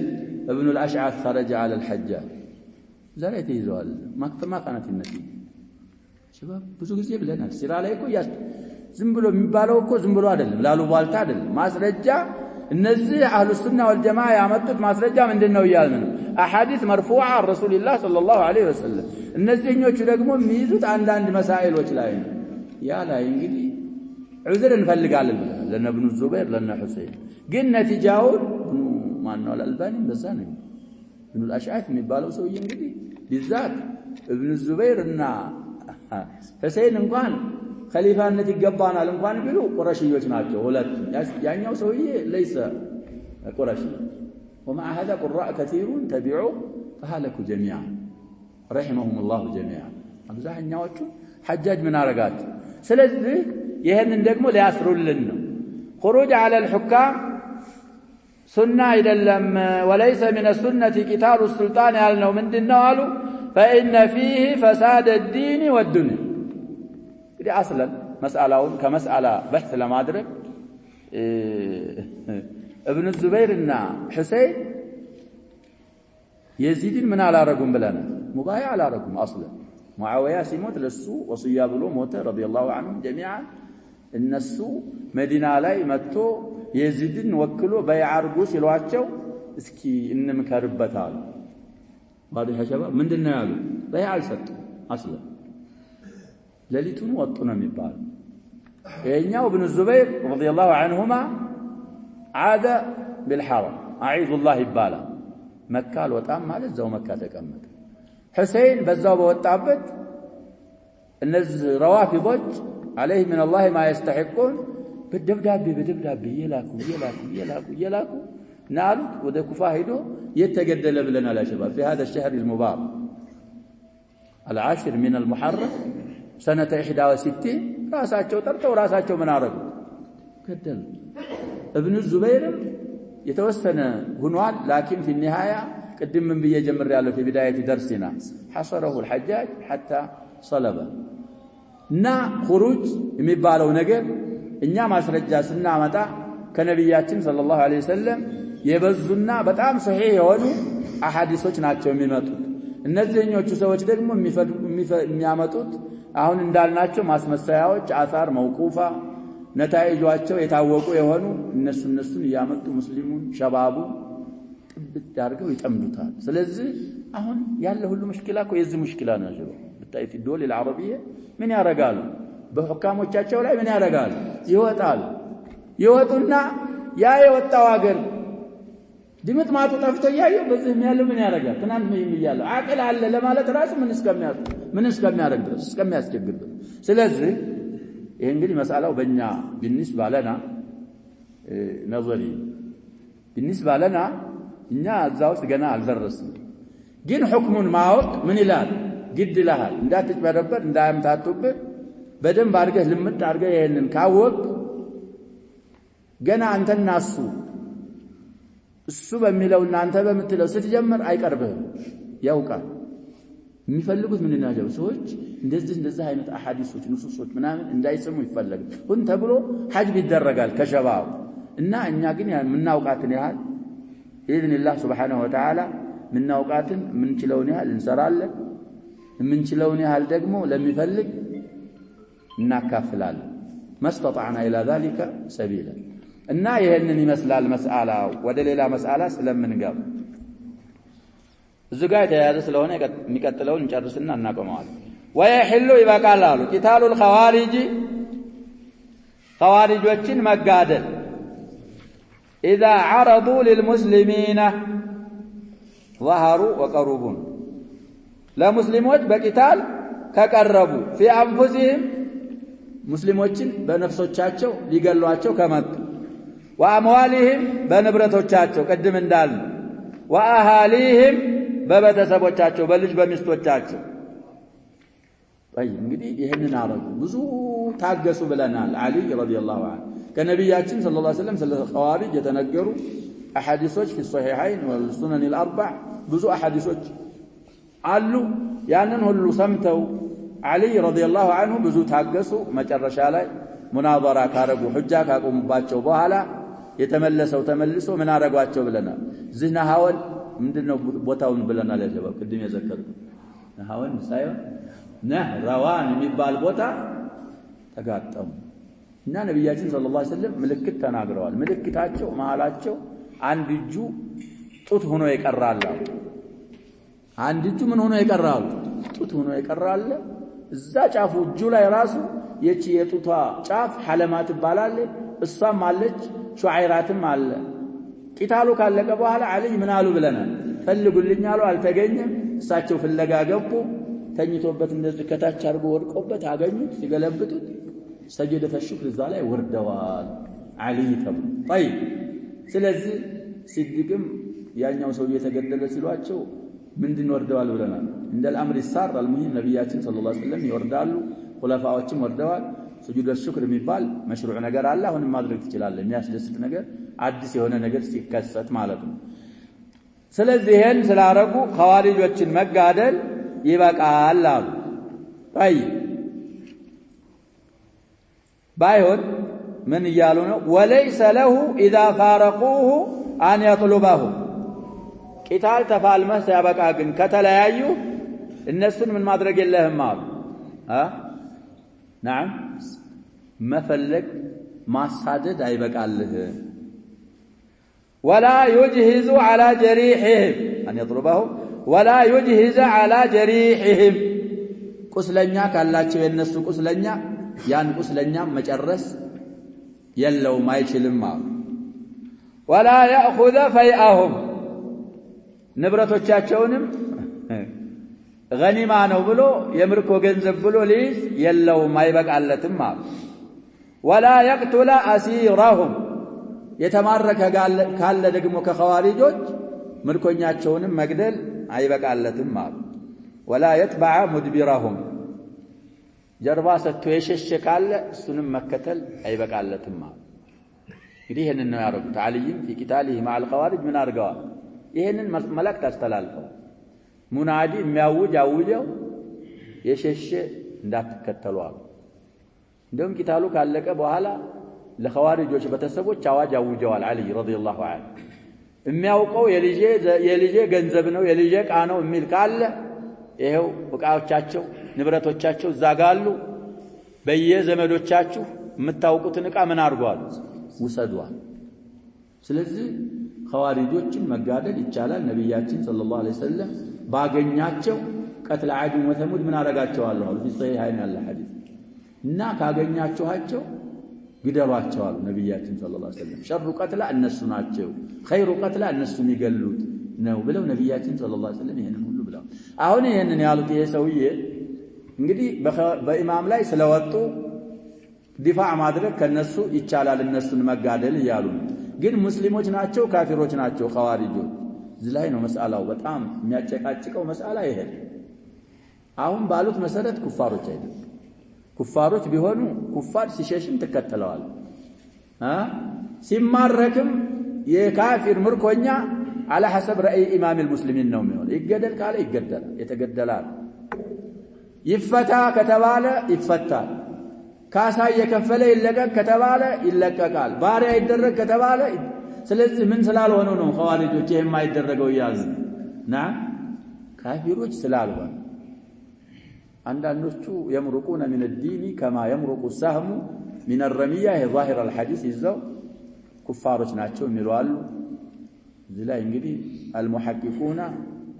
ابن الاشعث خرج على الحجاج زريت ይዘዋል ማክተማ ካናት النتيجه شباب ብዙ ጊዜ ብለናል ሲራ ላይ እኮ ዝም ብሎ የሚባለው እኮ ዝም ብሎ አይደለም ላሉ ባልታ አይደለም ማስረጃ እነዚህ አህሉ ሱና ወልጀማዓ ያመጡት ማስረጃ ምንድነው ይያልን አሐዲስ መርፉዓ ረሱልላህ ሰለላሁ ዐለይሂ ወሰለም እነዚህኞቹ ደግሞ የሚይዙት አንዳንድ መሳኢሎች ላይ ነው ያ ላይ እንግዲህ ዑዝር እንፈልጋለን ለነ ኢብኑ ዙበይር ለነ ሁሰይን ግን ነቲጃውን ማነው አልአልባኒ በዛ ነው ኢብኑ አልአሽዓት የሚባለው ሰውዬ እንግዲህ ቢዛት ኢብኑ ዙበይር እና ሁሰይን እንኳን ኸሊፋነት ይገባናል እንኳን ቢሉ ቁረሽዮች ናቸው ሁለት ያኛው ሰውዬ ليس ቁረሺ ومع هذا قراء كثيرون تبعوا فهلكوا جميعا رحمهم الله جميعا አብዛኛዎቹ ሐጃጅ ምን አረጋት ስለዚህ ይሄንን ደግሞ ሊያስሩልን ነው خروج على الحكام سنة አይደለም وليس من السنة قتال السلطان ያልነው ምንድነው አሉ فإن فيه فساد الدين والدنيا دي اصلا مسألهون كمسألة بحث لمادرك ابن الزبير እና حسين يزيدين من على رقم بلنا مبايع على رقم اصلا معاويه سيموت لسو وصيه بلو موت رضي الله عنهم جميعا الناس مدينه ላይ መጥቶ የዚድን ወክሎ በያርጉ ሲሏቸው እስኪ እንምከርበታል ባዲ ሐሸባ ምንድነው ያሉ በያል ሰጡ አስለ ለሊቱን ወጡ ነው የሚባል የኛው ኢብኑ ዙበይር ረዲየላሁ ዐንሁማ عاد بالحرم اعيذ الله ይባላል መካ ወጣም ማለት ዘው መካ ተቀመጠ ሁሰይን በዛው በወጣበት እነዚህ ረዋፊዶች عليه من الله ما يستحقون በደብዳቤ ይላኩ ናሉት ወደ ኩፋ ሄዶ የተገደለ ብለናል يا شباب في هذا الشهر المبارك العاشر من المحرم سنة 61 ራሳቸው ጠርተው ራሳቸው ምን አረጉ ገደሉ ابن الزبير የተወሰነ ሆኗል لكن في النهايه قدم من بيه جمر ያለው في بدايه درسنا حصره الحجاج حتى صلبه نا خروج የሚባለው ነገር እኛ ማስረጃ ስናመጣ ከነብያችን ሰለላሁ ዐለይሂ ወሰለም የበዙና በጣም ሶሂህ የሆኑ አሐዲሶች ናቸው የሚመጡት እነዚህኞቹ ሰዎች ደግሞ የሚያመጡት አሁን እንዳልናቸው ማስመሰያዎች አሳር መውቁፋ ነታይጇቸው የታወቁ የሆኑ እነሱን ያመጡ ሙስሊሙን ሸባቡ ጥብጥ አድርገው ይጠምዱታል ስለዚህ አሁን ያለ ሁሉ ሙሽኪላ እኮ የዚህ ሙሽኪላ ነው ጀሮ በታይ في الدول العربيه ምን ያረጋሉ በሁካሞቻቸው ላይ ምን ያረጋሉ ይወጡና ያ የወጣው ሀገር ድምጥ ማጡ ጠፍቶ ያየው በዚህ የሚያለው ምን ያረጋል ትናንት ምን ይያለው አቅል አለ ለማለት ራሱ ምን እስከሚያደርግ ድረስ እስከሚያስቸግር ስለዚህ ይሄ እንግዲህ መስአላው በእኛ بالنسبه لنا نظري بالنسبه لنا እኛ እዛው ገና አልደረስንም ግን ሁክሙን ማወቅ ምን ይላል ግድ ይላል እንዳትጭበረበር እንዳያምታቱብህ በደንብ አድርገህ ልምጥ አድርገህ ይሄንን ካወቅ ገና አንተና እሱ በሚለውና አንተ በምትለው ስትጀምር አይቀርብህም ያውቃል የሚፈልጉት ምን እናጀው ሰዎች እንደዚህ አይነት አሐዲሶች ንሱሶች ምናምን እንዳይሰሙ ይፈልጋል ሁን ተብሎ ሐጅ ይደረጋል ከሸባው እና እኛ ግን ምናውቃትን ያህል ኢዝኒላህ ሱብሓነሁ ወተዓላ ምናውቃትን ምንችለውን ያህል እንሰራለን ምንችለውን ያህል ደግሞ ለሚፈልግ እናካፍላለን ማስተጣዕና ኢላ ذلك سبيلا እና ይሄንን ይመስላል መስአላው ወደ ሌላ መስአላ ስለምንገባ እዚህ ጋር የተያያዘ ስለሆነ የሚቀጥለውን እንጨርስና እናቆመዋለን ويحل ይበቃል አሉ ቂታሉ الخوارج خوارجዎችን መጋደል اذا عرضوا للمسلمين ظهروا وقربوا ለሙስሊሞች በቂታል ከቀረቡ في انفسهم ሙስሊሞችን በነፍሶቻቸው ሊገሏቸው ከመጡ واموالهم በንብረቶቻቸው ቀድም እንዳል واهاليهم በቤተሰቦቻቸው በልጅ በሚስቶቻቸው እንግዲህ ይሄንን አረጉ ብዙ ታገሱ ብለናል አሊ ረዲየላሁ ዐንሁ ከነብያችን ሰለላሁ ዐለይሂ ወሰለም ስለ ኸዋሪጅ የተነገሩ አሐዲሶች في الصحيحين والسنن الاربع ብዙ አሐዲሶች አሉ ያንን ሁሉ ሰምተው አሊ ረዲየላሁ ዐንሁ ብዙ ታገሱ መጨረሻ ላይ ሙናዘራ ካረጉ ሁጃ ካቆሙባቸው በኋላ የተመለሰው ተመልሶ ምን አረጋቸው ብለናል ዝና ሐወል ምንድነው ቦታውን ብለናል ያጀባው ቅድም የዘከርኩት ሐወል ሳይሆን ነህራዋን የሚባል ቦታ ተጋጠሙ እና ነብያችን ሰለላሁ ዐለይሂ ወሰለም ምልክት ተናግረዋል ምልክታቸው መሐላቸው አንድ እጁ ጡት ሆኖ ይቀራል አንድ እጁ ምን ሆኖ ይቀራል ጡት ሆኖ ይቀራል እዛ ጫፉ እጁ ላይ ራሱ የቺ የጡቷ ጫፍ ሐለማት ይባላል እሷም አለች ሹዓይራትም አለ ቂታሉ ካለቀ በኋላ አለይ ምን አሉ ብለናል ፈልጉልኝ አሉ አልተገኘም እሳቸው ፍለጋ ገቡ ተኝቶበት እንደዚህ ከታች አርጎ ወድቆበት አገኙት ሲገለብጡት ሰጀደ ተሽክር እዛ ላይ ወርደዋል አሊ ተብሎ طيب ስለዚህ ሲድቅም ያኛው ሰው እየተገደለ ሲሏቸው ምንድን ወርደዋል ብለናል እንደል አምር ይሳር አልሙሂም ነብያችን ሰለላሁ ዐለይሂ ወሰለም ይወርዳሉ ኹላፋዎችም ወርደዋል سجود الشكر የሚባል መሽሩዕ ነገር አለ አሁንም ማድረግ ትችላለህ የሚያስደስት ነገር አዲስ የሆነ ነገር ሲከሰት ማለት ነው ስለዚህ ይሄን ስላረጉ ኸዋሪጆችን መጋደል ይበቃል አሉ طيب ባይሆን ምን ይያሉ ነው وليس له اذا فارقوه ان يطلبه ቂታል ተፋልመህ ሲያበቃ ግን ከተለያዩ እነሱን ምን ማድረግ የለህም አሉ نعم مفلك ما صادد أي بقاله ولا يجهز على جريحهم أن يضربهم ولا يجهز على جريحهم قسلنيا كالله الناس قسلنيا يان قسلنيا مجرس يلو ما يشلم ولا يأخذ فيئهم ንብረቶቻቸውንም ገኒማ ነው ብሎ የምርኮ ገንዘብ ብሎ ሊይዝ የለውም አይበቃለትም ማለት ወላ يقتل اسيرهم የተማረከ ካለ ደግሞ ከኸዋሪጆች ምርኮኛቸውንም መግደል አይበቃለትም ማለት ወላ يتبع مدبرهم ጀርባ ሰጥቶ የሸሸ ካለ እሱንም መከተል አይበቃለትም ማለት እንግዲህ ይሄንን ነው ያረጉት አልይም في قتاله مع الخوارج ምን አርገዋል ይሄንን መልእክት አስተላልፈው ሙናዲ የሚያውጅ አውጀው የሸሸ እንዳትከተሉ አሉ እንደውም ቂታሉ ካለቀ በኋላ ለኸዋሪጆች በተሰቦች አዋጅ አውጀዋል አሊ ረዲየላሁ ዐንሁ የሚያውቀው የልጄ ገንዘብ ነው የልጄ ቃ ነው የሚል ካለ ይሄው ዕቃዎቻቸው ንብረቶቻቸው ዛጋሉ በየዘመዶቻችሁ የምታውቁትን ዕቃ ምን አርጓል ወሰዷል ስለዚህ ኸዋሪጆችን መጋደል ይቻላል ነብያችን ሰለላሁ ዐለይሂ ወሰለም ባገኛቸው ቀትለ ዓድ ወተሙድ ምን አረጋቸው አሉ في صحيحين ያለ ሐዲስ እና ካገኛቸዋቸው ግደሏቸው አሉ ነብያችን ሰለላሁ ዐለይሂ ወሰለም ሸሩ ቀትለ እነሱ ናቸው ኸይሩ ቀትለ እነሱ የሚገሉት ነው ብለው ነብያችን ሰለላሁ ዐለይሂ ወሰለም ይሄንን ሁሉ ብለው አሁን ይሄንን ያሉት ይሄ ሰውዬ እንግዲህ በኢማም ላይ ስለወጡ ዲፋዕ ማድረግ ከነሱ ይቻላል እነሱን መጋደል ይያሉ ግን ሙስሊሞች ናቸው ካፊሮች ናቸው ኸዋሪጆች እዚህ ላይ ነው መስአላው በጣም የሚያጨቃጭቀው መስአላ ይሄ አሁን ባሉት መሰረት ኩፋሮች አይደለም ኩፋሮች ቢሆኑ ኩፋር ሲሸሽም ተከተለዋል ሲማረክም የካፊር ምርኮኛ على حسب رأي إمام المسلمين ነው የሚሆነው ይገደል ካለ ይገደላል የተገደላል ይፈታ ከተባለ ይፈታል ካሳ የከፈለ ይለቀቅ ከተባለ ይለቀቃል ባሪያ ይደረግ ከተባለ ስለዚህ ምን ስላልሆነ ነው ኸዋሪጆች የማይደረገው ያዝና ካፊሮች ስላልሆነ አንዳንዶቹ يمرقون من الدين كما يمرق السهم من الرمية ظاهر الحديث ይዘው ኩፋሮች ናቸው የሚሏሉ እዚህ ላይ እንግዲህ المحققون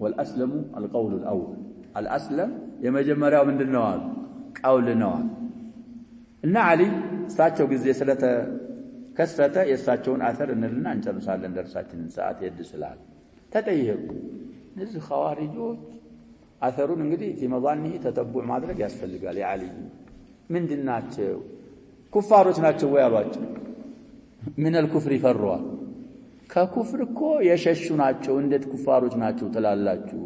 والاسلم القول الاول الاسلم የመጀመሪያው ምንድነው አሉ ቀውል ነው እና አሊ እሳቸው ጊዜ ስለተከሰተ የእሳቸውን አثر እንልና እንጨርሳለን ደርሳችንን ሰዓት ይድስላል ተጠይቁ እነዚህ ኸዋሪጆች አثሩን እንግዲህ في ተተቡዕ ማድረግ ያስፈልጋል የአሊ ምንድናቸው ኩፋሮች ናቸው ወይ አሏቸው ምን الكفر ይፈሯል ከኩፍር እኮ የሸሹ ናቸው እንዴት ኩፋሮች ናቸው ትላላችሁ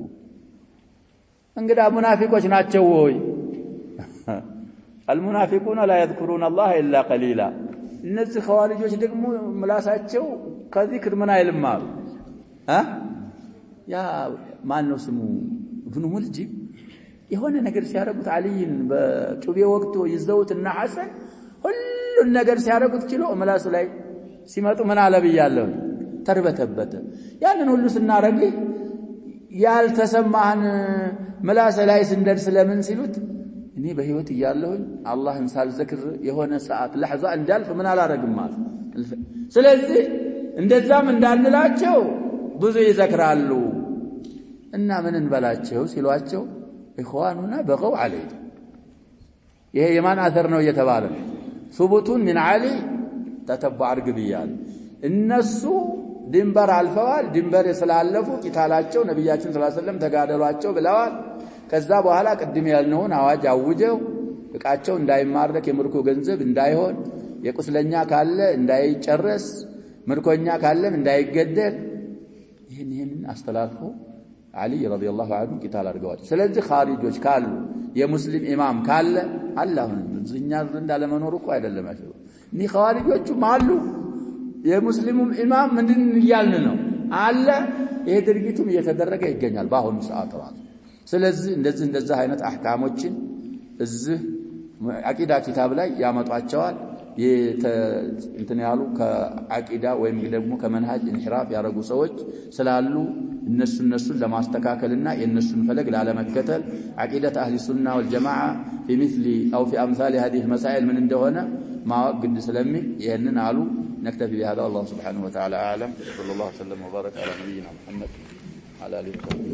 እንግዳ ሙናፊቆች ናቸው ወይ المنافقون لا يذكرون الله الا قليلا እነዚህ ኸዋሪጆች ደግሞ ምላሳቸው ከዚክር ምን አይልማሉ ያ ማን ነው ስሙ ኢብኑ ሙልጂም የሆነ ነገር ሲያረጉት አሊን በጩቤ ወቅቱ ይዘውትና ሐሰን ሁሉ ነገር ሲያረጉት ችሎ ምላሱ ላይ ሲመጡ ምን አለ ብያለሁ ተርበተበተ ያንን ሁሉ ስናረግ ያልተሰማህን ምላስ ላይ ስንደርስ ለምን ሲሉት እኔ በህይወት እያለሁኝ አላህን ሳልዘክር የሆነ ሰዓት ለሕዛ እንዳልፍ ምን አላረግም ማለት ስለዚህ እንደዛም እንዳንላቸው ብዙ ይዘክራሉ እና ምን እንበላቸው ሲሏቸው ኢኽዋኑና በገው عليه ይሄ የማን አثر ነው እየተባለ ثبوتን من علي ተተባዕ አርግብያል እነሱ ድንበር አልፈዋል ድንበር ስላለፉ ቂታላቸው ነብያችን ሰለላሁ ዐለይሂ ወሰለም ተጋደሏቸው ብለዋል ከዛ በኋላ ቅድም ያልነውን አዋጅ አውጀው እቃቸው እንዳይማረክ የምርኮ ገንዘብ እንዳይሆን የቁስለኛ ካለ እንዳይጨረስ ምርኮኛ ካለም እንዳይገደል ይሄን አስተላልፎ علي رضي الله عنه ቂታል አድርገዋል ስለዚህ ኻሪጆች ካሉ የሙስሊም ኢማም ካለ አላህን ዝኛ እንዳለ መኖር እኮ አይደለም አሽሩ እኒ ኻሪጆቹም አሉ የሙስሊሙም ኢማም ምንድን ይያልን ነው አለ ይሄ ድርጊቱም እየተደረገ ይገኛል በአሁኑ ሰዓት ራሱ ስለዚህ እንደዚህ አይነት አህካሞችን እዚህ አቂዳ ኪታብ ላይ ያመጣቸዋል እንትን ያሉ ከአቂዳ ወይም ደግሞ ከመንሃጅ እንሂራፍ ያረጉ ሰዎች ስላሉ እነሱን ለማስተካከልና የነሱን ፈለግ ላለመከተል አቂዳት አህሊ ሱና ወልጀማዓ في مثل او في امثال هذه المسائل من እንደሆነ ማወቅ ግድ ስለሚል ይሄንን አሉ نكتفي بهذا والله سبحانه وتعالى اعلم صلى الله وسلم وبارك على نبينا محمد وعلى اله وصحبه